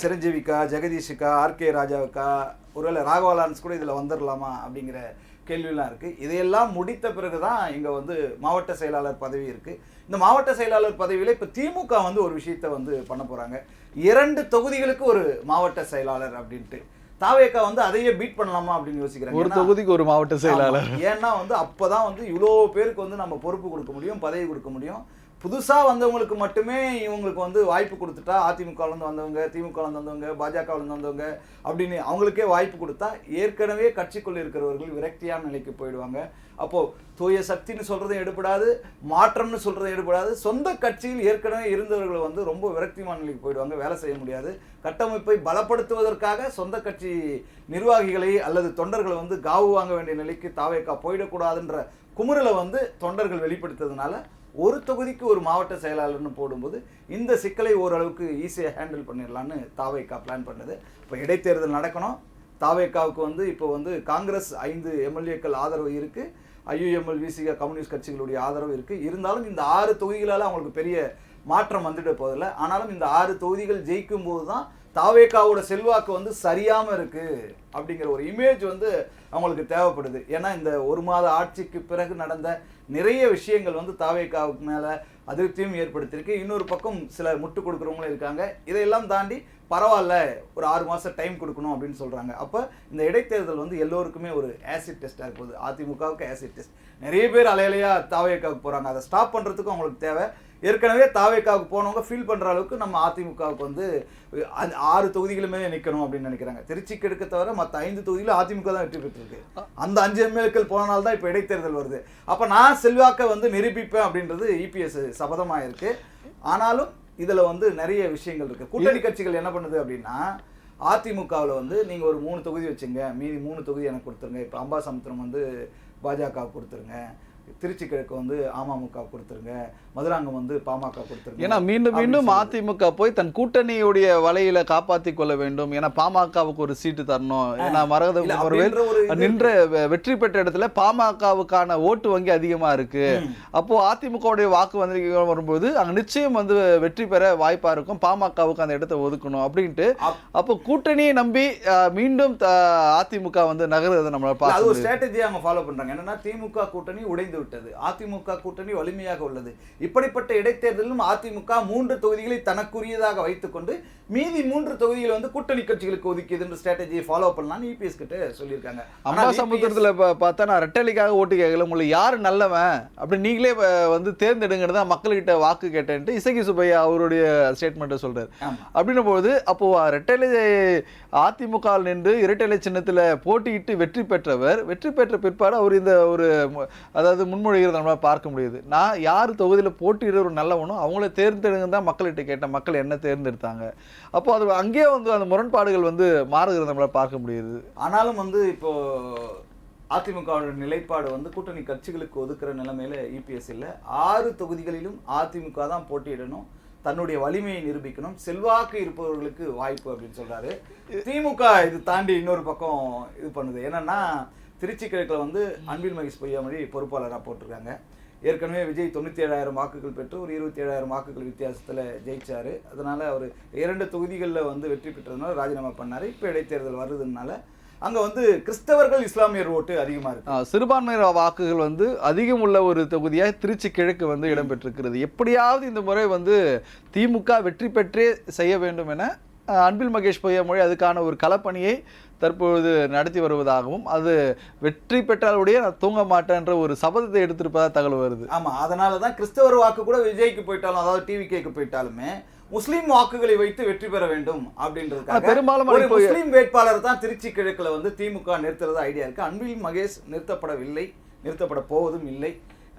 சிரஞ்சீவிக்கா, ஜெகதீஷுக்கா, ஆர்கே ராஜாவுக்கா, ஒருவேளை ராகவா லாரன்ஸ் கூட இதில் வந்துடலாமா அப்படிங்கிற கேள்வியெல்லாம் இருக்குது. இதையெல்லாம் முடித்த பிறகு தான் இங்கே வந்து மாவட்ட செயலாளர் பதவி இருக்குது. இந்த மாவட்ட செயலாளர் பதவியில் இப்போ திமுக வந்து ஒரு விஷயத்தை வந்து பண்ண போகிறாங்க. 2 தொகுதிகளுக்கு ஒரு மாவட்ட செயலாளர் அப்படின்ட்டு. தாவேக்கா வந்து அதையே பீட் பண்ணலாமா அப்படின்னு யோசிக்கிறாங்க. ஒரு தொகுதிக்கு ஒரு மாவட்ட செயலாளர். ஏன்னா வந்து அப்போதான் வந்து இவ்வளோ பேருக்கு வந்து நம்ம பொறுப்பு கொடுக்க முடியும், பதவி கொடுக்க முடியும். புதுசாக வந்தவங்களுக்கு மட்டுமே இவங்களுக்கு வந்து வாய்ப்பு கொடுத்துட்டா, அதிமுகலேருந்து வந்தவங்க, திமுகலேருந்து வந்தவங்க, பாஜகலேருந்து வந்தவங்க அப்படின்னு அவங்களுக்கே வாய்ப்பு கொடுத்தா ஏற்கனவே கட்சிக்குள்ளே இருக்கிறவர்கள் விரக்தியான நிலைக்கு போயிடுவாங்க. அப்போது தூய சக்தின்னு சொல்கிறதும் எடுபடாது, மாற்றம்னு சொல்கிறதும் எடுபடாது. சொந்த கட்சியில் ஏற்கனவே இருந்தவர்கள் வந்து ரொம்ப விரக்தியான நிலைக்கு போயிடுவாங்க, வேலை செய்ய முடியாது. கட்டமைப்பை பலப்படுத்துவதற்காக சொந்த கட்சி நிர்வாகிகளை அல்லது தொண்டர்களை வந்து காவு வாங்க வேண்டிய நிலைக்கு தாவேக்கா போயிடக்கூடாதுன்ற குமுறலை வந்து தொண்டர்கள் வெளிப்படுத்துறதுனால ஒரு தொகுதிக்கு ஒரு மாவட்ட செயலாளர்னு போடும்போது இந்த சிக்கலை ஓரளவுக்கு ஈஸியாக ஹேண்டில் பண்ணிடலான்னு தாவேக்கா பிளான் பண்ணுது. இப்போ இடைத்தேர்தல் நடக்கணும். தாவேக்காவுக்கு வந்து இப்போ வந்து காங்கிரஸ் 5 எம்எல்ஏக்கள் ஆதரவு இருக்குது, ஐயுஎம்எல் விசிக கம்யூனிஸ்ட் கட்சிகளுடைய ஆதரவு இருக்குது. இருந்தாலும் இந்த 6 தொகுதிகளால் அவங்களுக்கு பெரிய மாற்றம் வந்துட்டு போதில்லை. ஆனாலும் இந்த 6 தொகுதிகள் ஜெயிக்கும் போது தான் தாவேக்காவோட செல்வாக்கு வந்து சரியாமல் இருக்குது அப்படிங்கிற ஒரு இமேஜ் வந்து அவங்களுக்கு தேவைப்படுது. ஏன்னா இந்த 1 மாத ஆட்சிக்கு பிறகு நடந்த நிறைய விஷயங்கள் வந்து தாவேக்காவுக்கு மேலே அதிருப்தியும் ஏற்படுத்தியிருக்கு. இன்னொரு பக்கம் சில முட்டு கொடுக்குறவங்களும் இருக்காங்க. இதையெல்லாம் தாண்டி பரவாயில்ல, ஒரு 6 மாதம் டைம் கொடுக்கணும் அப்படின்னு சொல்கிறாங்க. அப்போ இந்த இடைத்தேர்தல் வந்து எல்லோருக்குமே ஒரு ஆசிட் டெஸ்ட்டாக இருப்போது. அதிமுகவுக்கு ஆசிட் டெஸ்ட். நிறைய பேர் அலையலையாக தாவேக்காவுக்கு போகிறாங்க. அதை ஸ்டாப் பண்ணுறதுக்கும் அவங்களுக்கு தேவை. ஏற்கனவே தாவேக்காவுக்கு போனவங்க ஃபீல் பண்ணுற அளவுக்கு நம்ம அதிமுகவுக்கு வந்து 6 தொகுதிகளுமே நிற்கணும் அப்படின்னு நினைக்கிறாங்க. திருச்சி கிழக்கு தவிர மற்ற 5 தொகுதியில் அதிமுக தான் வெற்றி பெற்றிருக்கு. அந்த 5 எம்எல்ஏக்கள் போனால்தான் தான் இப்போ இடைத்தேர்தல் வருது. அப்போ நான் செல்வாக்கை வந்து நிரூபிப்பேன் அப்படின்றது இபிஎஸ் சபதமாக இருக்குது. ஆனாலும் இதில் வந்து நிறைய விஷயங்கள் இருக்குது. கூட்டணி கட்சிகள் என்ன பண்ணுது அப்படின்னா, அதிமுகவில் வந்து நீங்கள் ஒரு 3 தொகுதி வச்சுங்க, மீதி 3 தொகுதி எனக்கு கொடுத்துருங்க. இப்போ அம்பாசமுத்திரம் வந்து பாஜகவுக்கு கொடுத்துருங்க, திருச்சி கிழக்கு வந்து அமமுக கொடுத்துருங்க, மதுராங்கம் வந்து பாமக கொடுத்துருங்க. ஏன்னா மீண்டும் மீண்டும் அதிமுக போய் தன் கூட்டணியுடைய வலையில காப்பாற்றி கொள்ள வேண்டும். ஏன்னா பாமகவுக்கு ஒரு சீட்டு தரணும். ஏன்னா மரகத நின்ற வெற்றி பெற்ற இடத்துல பாமகவுக்கான ஓட்டு வங்கி அதிகமா இருக்கு. அப்போ அதிமுகவுடைய வாக்கு வந்து வரும்போது அங்க நிச்சயம் வந்து வெற்றி பெற வாய்ப்பா இருக்கும். பாமகவுக்கு அந்த இடத்தை ஒதுக்கணும் அப்படின்ட்டு அப்போ கூட்டணியை நம்பி மீண்டும் அதிமுக வந்து நகர்றதை நம்மளால பார்க்க அது ஒரு ஸ்ட்ராட்டஜியை அவங்க ஃபாலோ பண்றாங்க. என்னன்னா திமுக கூட்டணி உடைந்து விட்டது, அதிமுக கூட்டணி வலிமையாக உள்ளது. இப்படிப்பட்ட இடைத்தேர்தலிலும் அதிமுக 3 தொகுதிகளை தனக்குரியதாக வைத்துக்கொண்டு மீதி 3 தொகுதிகளை வந்து கூட்டணி கட்சிகளுக்கு ஒதுக்கியது என்ற ஸ்ட்ராட்டஜியை ஃபாலோ பண்ணலாம்னு இபிஎஸ் கிட்ட சொல்லியிருக்காங்க. அம்பாசமுத்திரத்தில் பார்த்தா நான் ரெட்டலிக்காக ஓட்டு கேட்கல, உங்களுக்கு யாரு நல்லவன் அப்படி நீங்களே வந்து தேர்ந்தெடுங்கிறது தான் மக்கள்கிட்ட வாக்கு கேட்டேன்ட்டு இசக்கி சுப்பையா அவருடைய ஸ்டேட்மெண்ட்டை சொல்றாரு. அப்படின்னும் போது அப்போ ரெட்டலை அதிமுக நின்று இரட்டலை சின்னத்தில் போட்டியிட்டு வெற்றி பெற்றவர், வெற்றி பெற்ற பிற்பாடு அவர் இந்த ஒரு அதாவது அது முன்மொழிகிறத நம்மளால் பார்க்க முடியுது. நான் யார் தொகுதியில் போட்டியிட ஒரு நல்லவனோ அவங்கள தேர்ந்தெடுங்க தான் மக்கள்கிட்ட கேட்டேன். மக்கள் என்ன தேர்ந்தெடுத்தாங்க. அப்போ அது அங்கேயே வந்து அந்த முரண்பாடுகள் வந்து மாறுகிறத நம்மளால் பார்க்க முடியுது. ஆனாலும் வந்து இப்போ அதிமுகவோட நிலைப்பாடு வந்து கூட்டணி கட்சிகளுக்கு ஒதுக்குற நிலைமையில இபிஎஸ் இல்லை. 6 தொகுதிகளிலும் அதிமுக தான் போட்டியிடணும், தன்னுடைய வலிமையை நிரூபிக்கணும், செல்வாக்கு இருப்பவர்களுக்கு வாய்ப்பு அப்படின்னு சொல்றாரு. திமுக இது தாண்டி இன்னொரு பக்கம் இது பண்ணுது. என்னன்னா திருச்சி கிழக்கில் வந்து அன்பில் மகேஷ் பொய்யாமொழி பொறுப்பாளராக போட்டிருக்காங்க. ஏற்கனவே விஜய் 97,000 வாக்குகள் பெற்று ஒரு 27,000 வாக்குகள் வித்தியாசத்தில் ஜெயிச்சாரு. அதனால அவர் 2 தொகுதிகளில் வந்து வெற்றி பெற்றதுனால ராஜினாமா பண்ணாரு. இப்போ இடைத்தேர்தல் வருதுனால அங்க வந்து கிறிஸ்தவர்கள் இஸ்லாமியர் ஓட்டு அதிகமா இருக்கு. சிறுபான்மையினர் வாக்குகள் வந்து அதிகம் உள்ள ஒரு தொகுதியாக திருச்சி கிழக்கு வந்து இடம்பெற்றிருக்கிறது. எப்படியாவது இந்த முறை வந்து திமுக வெற்றி பெற்றே செய்ய வேண்டும் என அன்பில் மகேஷ் பொய்யாமொழி அதுக்கான ஒரு களப்பணியை தற்பொழுது நடத்தி வருவதாகவும், அது வெற்றி பெற்றாலுடைய நான் தூங்க மாட்டேன்ற ஒரு சபதத்தை எடுத்திருப்பதாக தகவல் வருது. ஆமா, அதனாலதான் கிறிஸ்தவர் வாக்கு கூட விஜய்க்கு போயிட்டாலும், அதாவது டிவிகேக்கு போயிட்டாலுமே முஸ்லீம் வாக்குகளை வைத்து வெற்றி பெற வேண்டும் அப்படின்றதுக்காக பெரும்பாலும் ஒரு முஸ்லீம் வேட்பாளர் தான் திருச்சி கிழக்குல வந்து திமுக நிறுத்துறது ஐடியா இருக்கு. அன்பில் மகேஷ் நிறுத்தப்படவில்லை, நிறுத்தப்பட போவதும் இல்லை.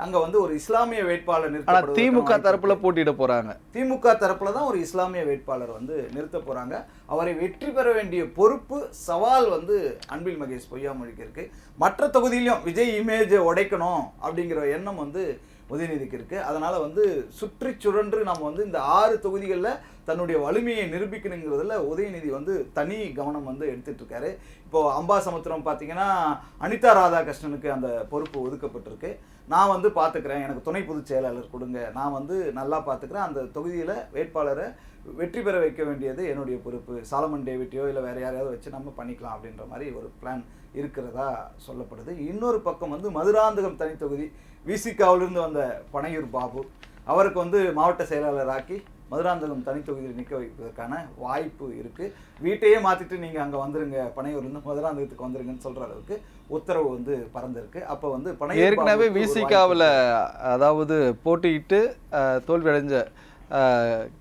அங்க வந்து ஒரு இஸ்லாமிய வேட்பாளர் நிறுத்தப்படுவது. திமுக தரப்புல போட்டியிட போறாங்க. திமுக தரப்புல தான் ஒரு இஸ்லாமிய வேட்பாளர் வந்து நிறுத்த போறாங்க. அவரை வெற்றி பெற வேண்டிய பொறுப்பு, சவால் வந்து அன்பில் மகேஷ் பொய்யாமொழிக்கு இருக்கு. மற்ற தொகுதியிலும் விஜய் இமேஜை உடைக்கணும் அப்படிங்கிற எண்ணம் வந்து உதயநிதிக்கு இருக்கு. அதனால வந்து சுற்றி சுழன்று நம்ம வந்து இந்த 6 தொகுதிகளில் தன்னுடைய வலிமையை நிரூபிக்கணுங்கிறதுல உதயநிதி வந்து தனி கவனம் வந்து எடுத்துட்டு இருக்காரு. இப்போ அம்பாசமுத்திரம் பார்த்தீங்கன்னா அனிதா ராதாகிருஷ்ணனுக்கு அந்த பொறுப்பு ஒதுக்கப்பட்டிருக்கு. நான் வந்து பார்த்துக்கிறேன், எனக்கு துணை பொதுச் செயலாளர் கொடுங்க, நான் வந்து நல்லா பார்த்துக்கிறேன், அந்த தொகுதியில் வேட்பாளரை வெற்றி பெற வைக்க வேண்டியது என்னுடைய பொறுப்பு, சாலமன் டேவிட்டையோ இல்லை வேற யாரையாவது வச்சு நம்ம பண்ணிக்கலாம் அப்படின்ற மாதிரி ஒரு பிளான் இருக்கிறதா சொல்லப்படுது. இன்னொரு பக்கம் வந்து மதுராந்தகம் தனி தொகுதி விசிகாவிலிருந்து வந்த பனையூர் பாபு, அவருக்கு வந்து மாவட்ட செயலாளர் ஆக்கி மதுராந்தகம் தனி தொகுதியில் நிற்க வைப்பதற்கான வாய்ப்பு இருக்கு. வீட்டையே மாத்திட்டு நீங்க அங்க வந்துருங்க, பனையூர்லேருந்து மதுராந்தகத்துக்கு வந்துருங்கன்னு சொல்ற அளவுக்கு உத்தரவு வந்து பறந்திருக்கு. அப்போ வந்து ஏற்கனவே விசிகாவில் அதாவது போட்டியிட்டு தோல்வி அடைஞ்ச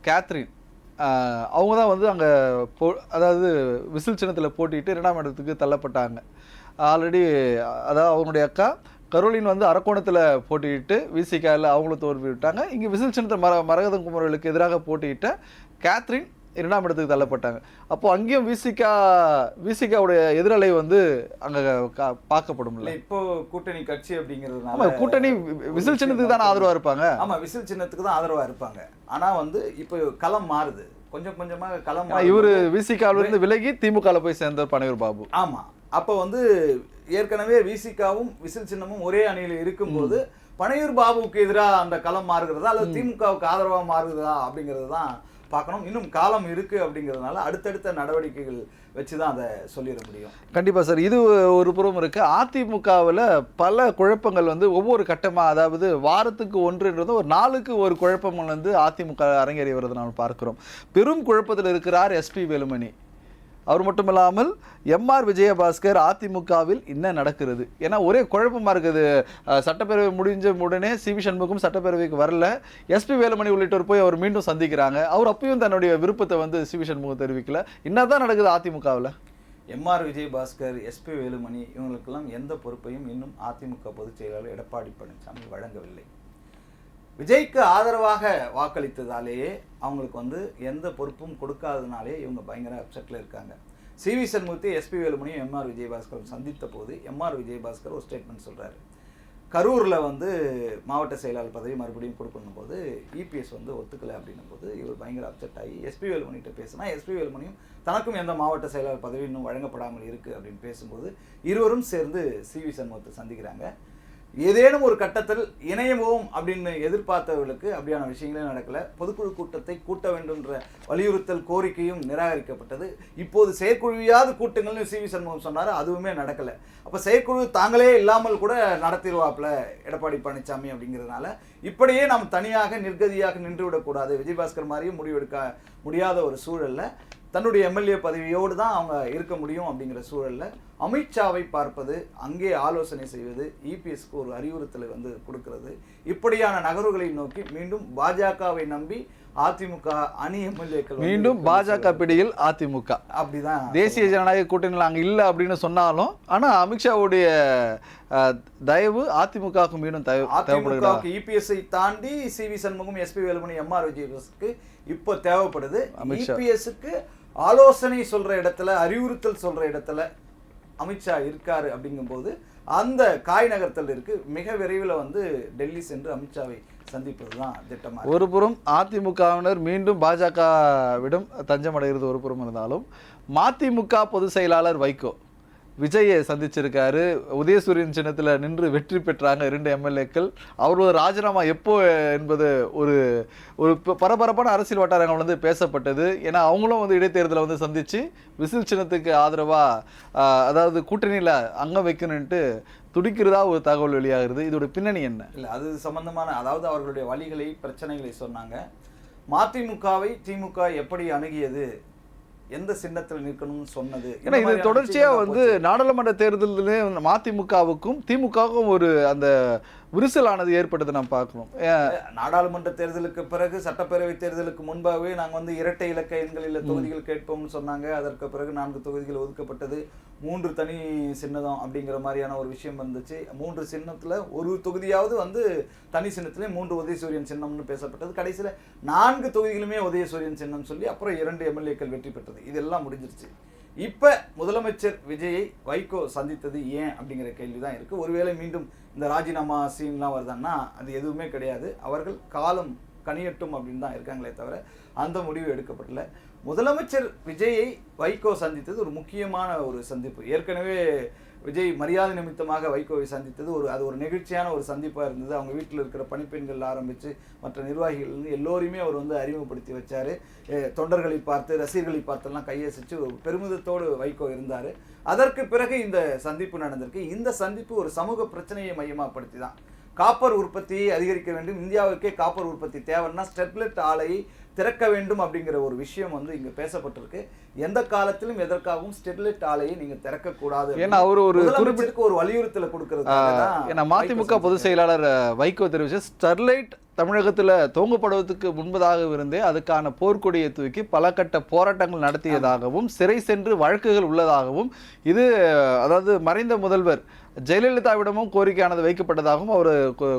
கேத்ரின் அவங்க தான் வந்து அங்கே அதாவது விசில் சின்னத்தில் போட்டிட்டு 2ஆம் இடத்துக்கு தள்ளப்பட்டாங்க. ஆல்ரெடி அதாவது அவங்களுடைய அக்கா கரோலின் வந்து அரக்கோணத்தில் போட்டியிட்டு விசிகாவில் அவங்களும் தோல்வி விட்டாங்க. இங்கே விசில் சின்னத்தில் மரகதம் குமரர்களுக்கு எதிராக போட்டியிட்ட கேத்ரின் 2ஆம் இடத்துக்கு தள்ளப்பட்டாங்க. அப்போ அங்கேயும் விசிகாவுடைய எதிரலை வந்து அங்கே பார்க்கப்படும். இப்போ கூட்டணி கட்சி அப்படிங்கிறதுனால கூட்டணி விசில் சின்னத்துக்கு தான் ஆதரவாக இருப்பாங்க. ஆமா, விசில் சின்னத்துக்கு தான் ஆதரவாக இருப்பாங்க. ஆனால் வந்து இப்போ களம் மாறுது, கொஞ்சம் கொஞ்சமாக களம். இவர் விசிகாவிலிருந்து விலகி திமுகவில் போய் சேர்ந்த பனையூர் பாபு. ஆமா, அப்போ வந்து ஏற்கனவே விசிகாவும் விசில் சின்னமும் ஒரே அணியில் இருக்கும்போது பனையூர் பாபுவுக்கு எதிராக அந்த களம் மாறுகிறதா அல்லது திமுகவுக்கு ஆதரவாக மாறுகிறதா அப்படிங்கிறது தான் பார்க்கணும். இன்னும் காலம் இருக்கு அப்படிங்கிறதுனால அடுத்தடுத்த நடவடிக்கைகள் வச்சுதான் அதை சொல்லிட முடியும். கண்டிப்பா சார், இது ஒரு புறம் இருக்கு. அதிமுகவில் பல குழப்பங்கள் வந்து ஒவ்வொரு கட்டமா, அதாவது வாரத்துக்கு ஒன்றுன்றது ஒரு நாளுக்கு ஒரு குழப்பங்கள் வந்து அதிமுக அரங்கேறி வருவதை நாம் பார்க்கிறோம். பெரும் குழப்பத்தில் இருக்கிறார் எஸ்பி வேலுமணி. அவர் மட்டும் இல்லாமல் எம்ஆர் விஜயபாஸ்கர் அதிமுகவில் என்ன நடக்கிறது, ஏன்னா ஒரே குழப்பமாக இருக்குது. சட்டப்பேரவை முடிஞ்ச உடனே சிவி சண்முகம் சட்டப்பேரவைக்கு வரல, எஸ்பி வேலுமணி உள்ளிட்டோர் போய் அவர் மீண்டும் சந்திக்கிறாங்க. அவர் அப்பயும் தன்னுடைய விருப்பத்தை வந்து சிவி சண்முகம் தெரிவிக்கல. என்னதான் நடக்குது அதிமுகவில்? எம்ஆர் விஜயபாஸ்கர், எஸ்பி வேலுமணி இவங்களுக்கெல்லாம் எந்த பொறுப்பையும் இன்னும் அதிமுக பொதுச் செயலாளர் எடப்பாடி பழனிசாமி வழங்கவில்லை. விஜய்க்கு ஆதரவாக வாக்களித்ததாலேயே அவங்களுக்கு வந்து எந்த பொறுப்பும் கொடுக்காததுனாலே இவங்க பயங்கர அப்செட்டில் இருக்காங்க. சிவி சண்முகத்தை எஸ்பி வேலுமணியும் எம்ஆர் விஜயபாஸ்கரும் சந்தித்த போது எம்ஆர் விஜயபாஸ்கர் ஒரு ஸ்டேட்மெண்ட் சொல்கிறாரு. கரூரில் வந்து மாவட்ட செயலாளர் பதவி மறுபடியும் கொடுக்கணும் போது இபிஎஸ் வந்து ஒத்துக்கலை அப்படின்னும் போது இவர் பயங்கர அப்செட் ஆகி எஸ்பி வேலுமணிகிட்ட பேசினா எஸ்பி வேலுமணியும் தனக்கும் எந்த மாவட்ட செயலாளர் பதவி இன்னும் வழங்கப்படாமல் இருக்குது அப்படின்னு பேசும்போது இருவரும் சேர்ந்து சிவி சண்முகத்தை சந்திக்கிறாங்க. ஏதேனும் ஒரு கட்டத்தில் இணையவும் அப்படின்னு எதிர்பார்த்தவர்களுக்கு அப்படியான விஷயங்களே நடக்கல. பொதுக்குழு கூட்டத்தை கூட்ட வேண்டும்ன்ற வலியுறுத்தல் கோரிக்கையும் நிராகரிக்கப்பட்டது. இப்போது செயற்குழுவியாவது கூட்டங்கள்னு சிவி சண்முகம் சொன்னார், அதுவுமே நடக்கலை. அப்போ செயற்குழு தாங்களே இல்லாமல் கூட நடத்திடுவாப்புல எடப்பாடி பழனிசாமி அப்படிங்கிறதுனால இப்படியே நாம் தனியாக நிர்கதியாக நின்று விடக்கூடாது, விஜயபாஸ்கர் மாதிரியும் முடிவெடுக்க முடியாத ஒரு சூழல்ல தன்னுடைய எம்எல்ஏ பதவியோடு தான் அவங்க இருக்க முடியும் அப்படிங்கிற சூழல்ல அமித்ஷாவை பார்ப்பது, அங்கே ஆலோசனை செய்வது, இபிஎஸ்க்கு ஒரு அறிவுறுத்தலை வந்து கொடுக்கிறது. இப்படியான நகர்வுகளை நோக்கி மீண்டும் பாஜகவை நம்பி அதிமுக அணி எம்எல்ஏக்கள் மீண்டும் பாஜக பிடியில் அதிமுக. அப்படிதான் தேசிய ஜனநாயக கூட்டணியில் அங்கே இல்லை அப்படின்னு சொன்னாலும் ஆனால் அமித்ஷாவுடைய தயவு அதிமுகவுக்கு மீண்டும் தேவைப்படுகிறது. இபிஎஸ்ஐ தாண்டி CV Shanmugam, SP Velumani, MR விஜயபாஸ்க்கு இப்போ தேவைப்படுது. இபிஎஸ்க்கு ஆலோசனை சொல்ற இடத்துல, அறிவுறுத்தல் சொல்ற இடத்துல அமித்ஷா இருக்காரு. அப்படிங்கும்போது அந்த காய் நகர்த்தல் இருக்கு. மிக விரைவில் வந்து டெல்லி சென்று அமித்ஷாவை சந்திப்பதுதான் திட்டமாக. ஒரு புறம் அதிமுகவினர் மீண்டும் பாஜகவிடம் தஞ்சம் அடைகிறது ஒரு புறம் இருந்தாலும், மதிமுக பொதுச் செயலாளர் வைகோ விஜயை சந்திச்சிருக்காரு. உதயசூரியன் சின்னத்தில் நின்று வெற்றி பெற்றாங்க 2 எம்எல்ஏக்கள். அவரோட ராஜினாமா எப்போ என்பது ஒரு ஒரு பரபரப்பான அரசியல் வட்டாரங்கள் வந்து பேசப்பட்டது. ஏன்னா அவங்களும் வந்து இடைத்தேர்தலை வந்து சந்தித்து விசில் சின்னத்துக்கு ஆதரவாக அதாவது கூட்டணியில் அங்கம் வைக்கணுன்ட்டு துடிக்கிறதா ஒரு தகவல் வெளியாகிறது. இதோட பின்னணி என்ன? இல்லை, அது சம்பந்தமான அதாவது அவர்களுடைய வழிகளை, பிரச்சனைகளை சொன்னாங்க. மதிமுகவை திமுக எப்படி அணுகியது, எந்த சின்னத்தில் நிற்கணும்னு சொன்னது. ஏன்னா இது தொடர்ச்சியா வந்து நாடாளுமன்ற தேர்தலிலே மதிமுகவுக்கும் திமுகவுக்கும் ஒரு அந்த விரிசலானது ஏற்பட்டது நாம் பார்க்கணும். நாடாளுமன்ற தேர்தலுக்கு பிறகு சட்டப்பேரவை தேர்தலுக்கு முன்பாகவே நாங்கள் வந்து இரட்டை இலக்க எண்களில் தொகுதிகள் கேட்போம்னு சொன்னாங்க. அதற்கு பிறகு 4 தொகுதிகள் ஒதுக்கப்பட்டது, 3 தனி சின்னதம் அப்படிங்கிற மாதிரியான ஒரு விஷயம் வந்துச்சு. 3 சின்னத்தில் ஒரு தொகுதியாவது வந்து தனி சின்னத்திலே 3 உதயசூரியன் சின்னம்னு பேசப்பட்டது. கடைசியில் 4 தொகுதிகளுமே உதயசூரியன் சின்னம் சொல்லி அப்புறம் 2 எம்எல்ஏக்கள் வெற்றி பெற்றது. இதெல்லாம் முடிஞ்சிருச்சு. இப்போ முதலமைச்சர் விஜயை வைகோ சந்தித்தது ஏன் அப்படிங்கிற கேள்வி தான் இருக்குது. ஒருவேளை மீண்டும் இந்த ராஜினாமா சீன்லாம் வருதான்னா அது எதுவுமே கிடையாது. அவர்கள் காலம் கனியட்டும் அப்படின்னு தான் இருக்காங்களே தவிர அந்த முடிவு எடுக்கப்படல. முதலமைச்சர் விஜயை வைகோ சந்தித்தது ஒரு முக்கியமான ஒரு சந்திப்பு. ஏற்கனவே விஜய் மரியாதை நிமித்தமாக வைகோவை சந்தித்தது அது ஒரு நெகிழ்ச்சியான ஒரு சந்திப்பாக இருந்தது. அவங்க வீட்டில் இருக்கிற பணிப்பெண்கள் ஆரம்பித்து மற்ற நிர்வாகிகள் எல்லோருமே அவர் வந்து அறிமுகப்படுத்தி வச்சார். தொண்டர்களை பார்த்து, ரசிகர்களை பார்த்தெல்லாம் கையசித்து ஒரு பெருமிதத்தோடு வைகோ இருந்தார். அதற்கு பிறகு இந்த சந்திப்பு நடந்திருக்கு. இந்த சந்திப்பு ஒரு சமூக பிரச்சனையை மையமாகப்படுத்தி தான். காப்பர் உற்பத்தியை அதிகரிக்க வேண்டும், இந்தியாவுக்கே காப்பர் உற்பத்தி தேவைன்னா ஸ்டெர்லைட் ஆலையை திறக்க வேண்டும் அப்படிங்கிற ஒரு விஷயம் வந்து இங்க பேசப்பட்டிருக்கு. எந்த காலத்திலும் எதற்காகவும் ஸ்டெர்லைட் ஆலையை நீங்க திறக்கக்கூடாது. ஏன்னா அவர் ஒரு குறிப்பிற்கு ஒரு வலியுறுத்தலை கொடுக்கிறது. ஏன்னா மதிமுக பொதுச் செயலாளர் வைகோ தெரிவிச்ச ஸ்டெர்லைட் தமிழகத்தில் துவங்கப்படுவதற்கு முன்பதாக இருந்தே அதுக்கான போர்க்கொடியை தூக்கி பல கட்ட போராட்டங்கள் நடத்தியதாகவும் சிறை சென்று வழக்குகள் உள்ளதாகவும் இது அதாவது மறைந்த முதல்வர் ஜெயலலிதாவிடமும் கோரிக்கையானது வைக்கப்பட்டதாகவும் அவர்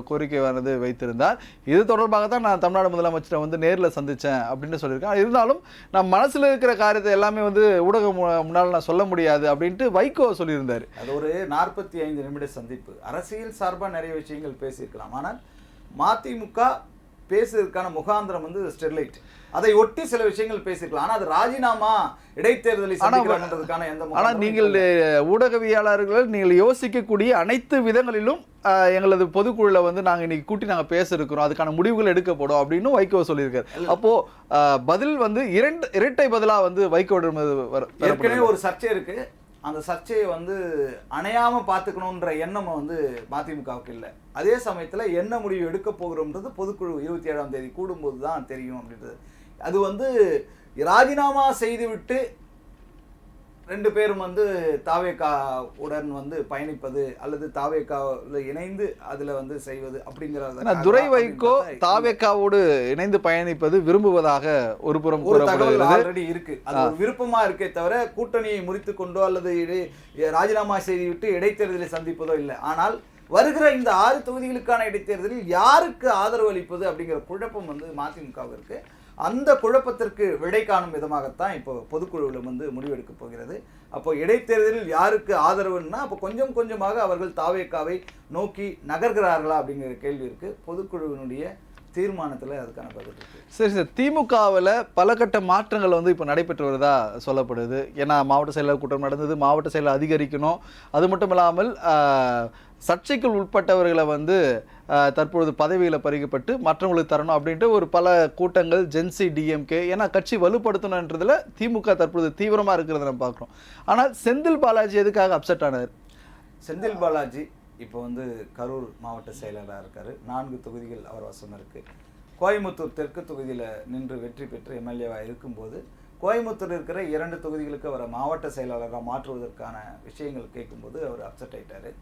கோரிக்கையானது வைத்திருந்தார். இது தொடர்பாக தான் நான் தமிழ்நாடு முதலமைச்சரை வந்து நேரில் சந்தித்தேன் அப்படின்னு சொல்லியிருக்கேன். இருந்தாலும் நான் மனசில் இருக்கிற காரியத்தை எல்லாமே வந்து ஊடகம் முன்னால் நான் சொல்ல முடியாது அப்படின்ட்டு வைகோ சொல்லியிருந்தார். அது ஒரு 45 நிமிட சந்திப்பு. அரசியல் சார்பாக நிறைய விஷயங்கள் பேசியிருக்கலாம். ஆனால் மதிமுக பேசுவதற்கான முகாந்திரம் வந்து ஸ்டெர்லைட், அதை ஒட்டி சில விஷயங்கள் பேசிக்கலாம். ஆனால் அது ராஜினாமா, இடைத்தேர்தலை சந்திக்கிறதுக்கான எந்த. ஆனால் நீங்கள் ஊடகவியலாளர்கள் நீங்கள் யோசிக்கக்கூடிய அனைத்து விதங்களிலும் எங்களது பொதுக்குழுல வந்து நாங்கள் இன்னைக்கு கூட்டி நாங்கள் பேச இருக்கிறோம், அதுக்கான முடிவுகள் எடுக்கப்படும் அப்படின்னு வைகோ சொல்லியிருக்காரு. அப்போ பதில் வந்து இரட்டை பதிலாக வந்து வைகோ ஏற்கனவே ஒரு சர்ச்சை இருக்கு. அந்த சர்ச்சையை வந்து அணையாம பார்த்துக்கணுன்ற எண்ணம் வந்து மதிமுகவுக்கு இல்லை. அதே சமயத்தில் என்ன முடிவு எடுக்க போகிறோம்ன்றது பொதுக்குழு 27ஆம் தேதி கூடும்போது தான் தெரியும் அப்படின்றது. அது வந்து ராஜினாமா செய்துவிட்டு 2 பேரும் வந்து தாவேகாவுடன் வந்து பயணிப்பது அல்லது தாவேகாவில் இணைந்து அதுல வந்து செய்வது அப்படிங்கிறத துரை வைகோ தாவேகாவோடு இணைந்து பயணிப்பது விரும்புவதாக ஒரு புறம் தகவல் ஆல்ரெடி இருக்கு. அது ஒரு விருப்பமா இருக்கே தவிர கூட்டணியை முறித்து கொண்டோ அல்லது ராஜினாமா செய்துவிட்டு இடைத்தேர்தலை சந்திப்பதோ இல்லை. ஆனால் வருகிற இந்த 6 தொகுதிகளுக்கான இடைத்தேர்தலில் யாருக்கு ஆதரவு அளிப்பது அப்படிங்கிற குழப்பம் வந்து மதிமுகவிற்கு. அந்த குழப்பத்திற்கு விடை காணும் விதமாகத்தான் இப்போ பொதுக்குழுவில் வந்து முடிவெடுக்க போகிறது. அப்போ இடைத்தேர்தலில் யாருக்கு ஆதரவுன்னா அப்போ கொஞ்சம் கொஞ்சமாக அவர்கள் தாவேகாவை நோக்கி நகர்கிறார்களா அப்படிங்கிற கேள்வி இருக்கு. பொதுக்குழுவினுடைய தீர்மானத்தில் அதுக்கான பதில் இருக்கு. சரி சார், திமுகவில் பல கட்ட மாற்றங்கள் வந்து இப்போ நடைபெற்று வருவதா சொல்லப்படுது. ஏன்னா மாவட்ட செயலர் கூட்டம் நடந்தது, மாவட்ட செயலர் அதிகரிக்கணும். அது மட்டும் இல்லாமல் சர்ச்சைக்குள் உட்பட்டவர்களை வந்து தற்பொழுது பதவியில் பறிக்கப்பட்டு மற்றவங்களுக்கு தரணும் அப்படின்ட்டு ஒரு பல கூட்டங்கள் ஜென்சி டிஎம்கே ஏன்னா கட்சி வலுப்படுத்தணுன்றதுல திமுக தற்பொழுது தீவிரமாக இருக்கிறத நம்ம பார்க்குறோம். ஆனால் செந்தில் பாலாஜி எதுக்காக அப்செட் ஆனார்? செந்தில் பாலாஜி இப்போ வந்து கரூர் மாவட்ட செயலாளராக இருக்கார். 4 தொகுதிகள் அவர் வசம் இருக்குது. கோயம்புத்தூர் தெற்கு தொகுதியில் நின்று வெற்றி பெற்று எம்எல்ஏவாக இருக்கும்போது கோயம்புத்தூர் இருக்கிற 2 தொகுதிகளுக்கு அவரை மாவட்ட செயலாளராக மாற்றுவதற்கான விஷயங்கள் கேட்கும்போது அவர் அப்செட் ஆயிட்டாரு.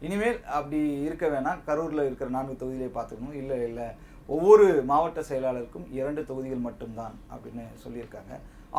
இனிமேல் அப்படி இருக்க வேணாம், கரூரில் இருக்கிற 4 தொகுதியிலே பார்த்துக்கணும், இல்லை ஒவ்வொரு மாவட்ட செயலாளருக்கும் 2 தொகுதிகள் மட்டும்தான் அப்படின்னு சொல்லியிருக்காங்க.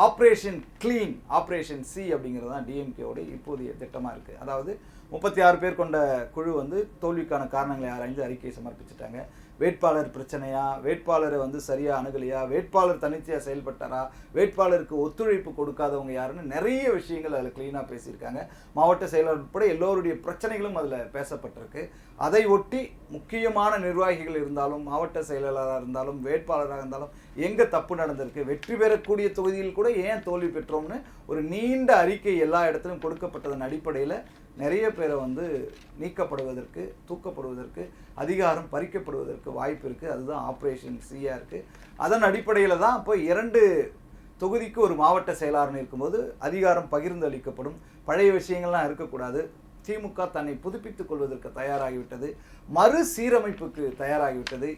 ஆப்ரேஷன் கிளீன், ஆப்ரேஷன் சி அப்படிங்கிறது தான் டிஎம்கேவோட இப்போதைய திட்டமாக இருக்குது. அதாவது 36 பேர் கொண்ட குழு வந்து தோல்விக்கான காரணங்களை ஆராய்ந்து அறிக்கையை சமர்ப்பிச்சிட்டாங்க. வேட்பாளர் பிரச்சனையா, வேட்பாளரை வந்து சரியாக அணுகலையா, வேட்பாளர் தனிச்சையாக செயல்பட்டாரா, வேட்பாளருக்கு ஒத்துழைப்பு கொடுக்காதவங்க யாருன்னு நிறைய விஷயங்கள் அதில் க்ளீனாக பேசியிருக்காங்க. மாவட்ட செயலாளர் உட்பட எல்லோருடைய பிரச்சனைகளும் அதில் பேசப்பட்டிருக்கு. அதை ஒட்டி முக்கியமான நிர்வாகிகள் இருந்தாலும், மாவட்ட செயலாளராக இருந்தாலும், வேட்பாளராக இருந்தாலும் எங்கே தப்பு நடந்திருக்கு, வெற்றி பெறக்கூடிய தொகுதியில் கூட ஏன் தோல்வி பெற்றோம்னு ஒரு நீண்ட அறிக்கை எல்லா இடத்திலும் கொடுக்கப்பட்டதன் அடிப்படையில் நிறைய பேரை வந்து நீக்கப்படுவதற்கு, தூக்கப்படுவதற்கு, அதிகாரம் பறிக்கப்படுவதற்கு வாய்ப்பு இருக்குது. அதுதான் ஆப்ரேஷன் சியாக இருக்குது. அதன் அடிப்படையில் தான் இப்போ 2 தொகுதிக்கு ஒரு மாவட்ட செயலாளர் இருக்கும்போது அதிகாரம் பகிர்ந்து அளிக்கப்படும். பழைய விஷயங்கள்லாம் இருக்கக்கூடாது. திமுக தன்னை புதுப்பித்துக் கொள்வதற்கு தயாராகிவிட்டது, மறுசீரமைப்புக்கு தயாராகிவிட்டது.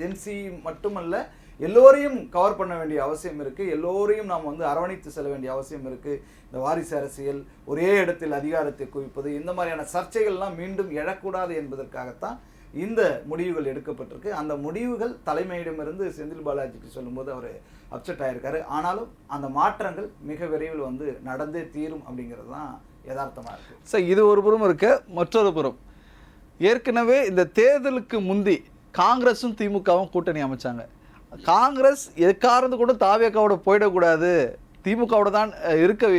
ஜென்சி மட்டுமல்ல, எல்லோரையும் கவர் பண்ண வேண்டிய அவசியம் இருக்குது. எல்லோரையும் நாம் வந்து அரவணைத்து செல்ல வேண்டிய அவசியம் இருக்குது. இந்த வாரிசு அரசியல், ஒரே இடத்தில் அதிகாரத்தை குவிப்பது, இந்த மாதிரியான சர்ச்சைகள்லாம் மீண்டும் எழக்கூடாது என்பதற்காகத்தான் இந்த முடிவுகள் எடுக்கப்பட்டிருக்கு. அந்த முடிவுகள் தலைமையிடமிருந்து செந்தில் பாலாஜிக்கு சொல்லும்போது அவர் அப்செட் ஆகியிருக்காரு. ஆனாலும் அந்த மாற்றங்கள் மிக விரைவில் வந்து நடந்தே தீரும் அப்படிங்கிறது தான் யதார்த்தமாக இருக்குது. சார், இது ஒரு புறம் இருக்க, மற்றொரு புறம் ஏற்கனவே இந்த தேர்தலுக்கு முந்தி காங்கிரஸும் திமுகவும் கூட்டணி அமைச்சாங்க. காங்கிரஸ் எக்காரணத்து கூட தாவேக்காவோட போயிடக்கூடாது, திமுகவோட தான் இருக்க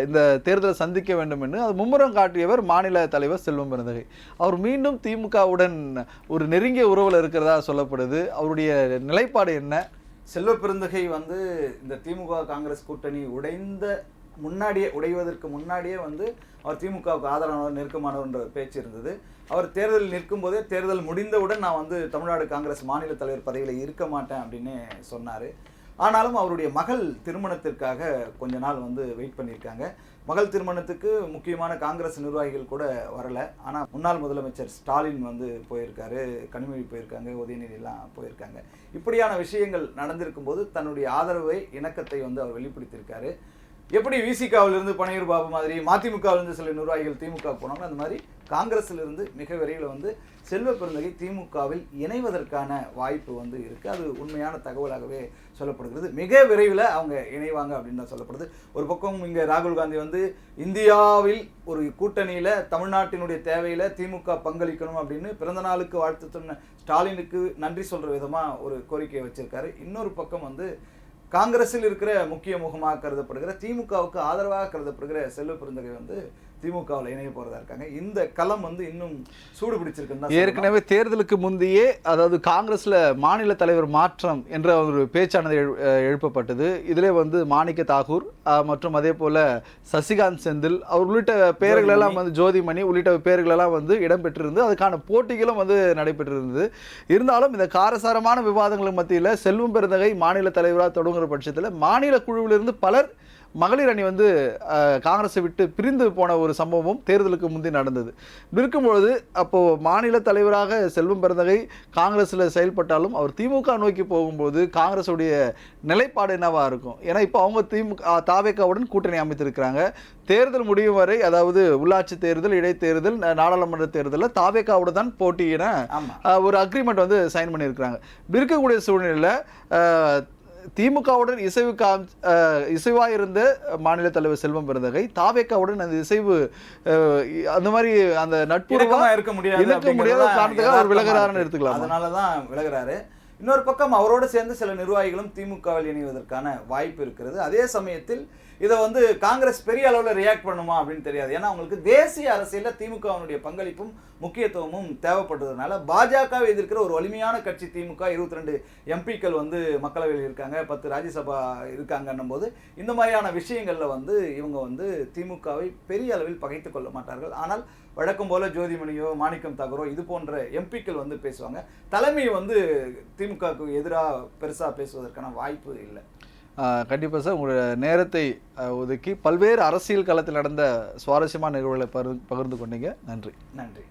இந்த தேர்தலை சந்திக்க வேண்டும் என்று அது மும்முரம் காட்டியவர் மாநில தலைவர் செல்வம் பெருந்தகை. அவர் மீண்டும் திமுகவுடன் ஒரு நெருங்கிய உறவில் இருக்கிறதா சொல்லப்படுது. அவருடைய நிலைப்பாடு என்ன? செல்வ பெருந்தகை வந்து இந்த திமுக காங்கிரஸ் கூட்டணி உடைவதற்கு முன்னாடியே வந்து அவர் திமுகவுக்கு ஆதரவானவர், நெருக்கமானவர்ன்ற பேச்சு இருந்தது. அவர் தேர்தலில் நிற்கும் போதே தேர்தல் முடிந்தவுடன் நான் வந்து தமிழ்நாடு காங்கிரஸ் மாநில தலைவர் பதவியில் இருக்க மாட்டேன் அப்படின்னு சொன்னார். ஆனாலும் அவருடைய மகள் திருமணத்திற்காக கொஞ்ச நாள் வந்து வெயிட் பண்ணியிருக்காங்க. மகள் திருமணத்துக்கு முக்கியமான காங்கிரஸ் நிர்வாகிகள் கூட வரலை. ஆனால் முன்னாள் முதலமைச்சர் ஸ்டாலின் வந்து போயிருக்காரு, கனிமொழி போயிருக்காங்க, உதயநிதியெல்லாம் போயிருக்காங்க. இப்படியான விஷயங்கள் நடந்திருக்கும் போது தன்னுடைய ஆதரவை, இணக்கத்தை வந்து அவர் வெளிப்படுத்தியிருக்காரு. எப்படி விசிகாவிலிருந்து பனையூர் பாபு மாதிரி, மதிமுகவிலிருந்து சில நிர்வாகிகள் திமுக போனாங்க, அந்த மாதிரி காங்கிரஸிலிருந்து மிக விரைவில் வந்து செல்வ பெருந்தகை திமுகவில் இணைவதற்கான வாய்ப்பு வந்து இருக்குது. அது உண்மையான தகவலாகவே சொல்லப்படுகிறது. மிக விரைவில் அவங்க இணைவாங்க அப்படின்னு தான் சொல்லப்படுது. ஒரு பக்கம் இங்கே ராகுல் காந்தி வந்து இந்தியாவில் ஒரு கூட்டணியில் தமிழ்நாட்டினுடைய தேவையில் திமுக பங்களிக்கணும் அப்படின்னு பிறந்த நாளுக்கு வாழ்த்து சொன்ன ஸ்டாலினுக்கு நன்றி சொல்கிற விதமாக ஒரு கோரிக்கையை வச்சிருக்காரு. இன்னொரு பக்கம் வந்து காங்கிரஸில் இருக்கிற முக்கிய முகமாக கருதப்படுகிற, திமுகவுக்கு ஆதரவாக கருதப்படுகிற செல்வ பெருந்தகை வந்து திமுகவில் இணைய போறதா இருக்காங்க. இந்த களம் வந்து இன்னும் சூடு பிடிச்சிருக்கு. ஏற்கனவே தேர்தலுக்கு முந்தையே, அதாவது காங்கிரஸ்ல மாநில தலைவர் மாற்றம் என்ற ஒரு பேச்சானது எழுப்பப்பட்டது. இதிலே வந்து மாணிக்க தாகூர் மற்றும் அதே போல சசிகாந்த் செந்தில் அவர் உள்ளிட்ட பெயர்கள் எல்லாம் வந்து, ஜோதிமணி உள்ளிட்ட பெயர்கள் எல்லாம் வந்து இடம்பெற்றிருந்து அதுக்கான போட்டிகளும் வந்து நடைபெற்றிருந்தது. இருந்தாலும் இந்த காரசாரமான விவாதங்களுக்கு மத்தியில் செல்வம் பெருந்தகை மாநில தலைவராக தொடங்குகிற பட்சத்தில் மாநில குழுவிலிருந்து பலர் மகளிர் அணி வந்து காங்கிரஸை விட்டு பிரிந்து போன ஒரு சம்பவமும் தேர்தலுக்கு முந்தி நடந்தது. இருக்கும்பொழுது அப்போது மாநில தலைவராக செல்வம் பெருந்தகை காங்கிரஸில் செயல்பட்டாலும் அவர் திமுக நோக்கி போகும்போது காங்கிரஸுடைய நிலைப்பாடு என்னவாக இருக்கும்? ஏன்னா இப்போ அவங்க தாவேக்காவுடன் கூட்டணி அமைத்திருக்கிறாங்க. தேர்தல் முடியும் வரை, அதாவது உள்ளாட்சி தேர்தல், இடைத்தேர்தல், நாடாளுமன்ற தேர்தலில் தாவேக்காவோடு தான் போட்டி என ஒரு அக்ரிமெண்ட் வந்து சைன் பண்ணியிருக்கிறாங்க. இருக்கக்கூடிய சூழ்நிலையில் திமுகவுடன் இசைவாக இருந்த மாநில தலைவர் செல்வம் பெருந்தகை தாவேக்காவுடன் அந்த இசைவு அந்த மாதிரி அந்த நட்புறவா இருக்க முடியாத காரணத்துக்காக அவர் விலகிறாருன்னு எடுத்துக்கலாம். அதனாலதான் விலகிறாரு. இன்னொரு பக்கம் அவரோடு சேர்ந்து சில நிர்வாகிகளும் திமுகவில் இணைவதற்கான வாய்ப்பு இருக்கிறது. அதே சமயத்தில் இதை வந்து காங்கிரஸ் பெரிய அளவில் ரியாக்ட் பண்ணுமா அப்படின்னு தெரியாது. ஏன்னா அவங்களுக்கு தேசிய அரசியலில் திமுகவினுடைய பங்களிப்பும் முக்கியத்துவமும் தேவைப்படுறதுனால பாஜகவை எதிர்க்கிற ஒரு வலிமையான கட்சி திமுக. 22 எம்பிக்கள் வந்து மக்களவையில் இருக்காங்க, 10 ராஜ்யசபா இருக்காங்கன்னும் போது இந்த மாதிரியான விஷயங்களில் வந்து இவங்க வந்து திமுகவை பெரிய அளவில் பகைத்து கொள்ள மாட்டார்கள். ஆனால் வழக்கம் போல ஜோதிமணியோ மாணிக்கம் தாகூரோ இது போன்ற எம்பிக்கள் வந்து பேசுவாங்க. தலைமை வந்து திமுகவுக்கு எதிராக பெருசாக பேசுவதற்கான வாய்ப்பு இல்லை. கண்டிப்பாக சார், உங்களோட நேரத்தை ஒதுக்கி பல்வேறு அரசியல் களத்தில் நடந்த சுவாரஸ்யமான நிகழ்வுகளை பகிர்ந்து கொண்டீங்க. நன்றி. நன்றி.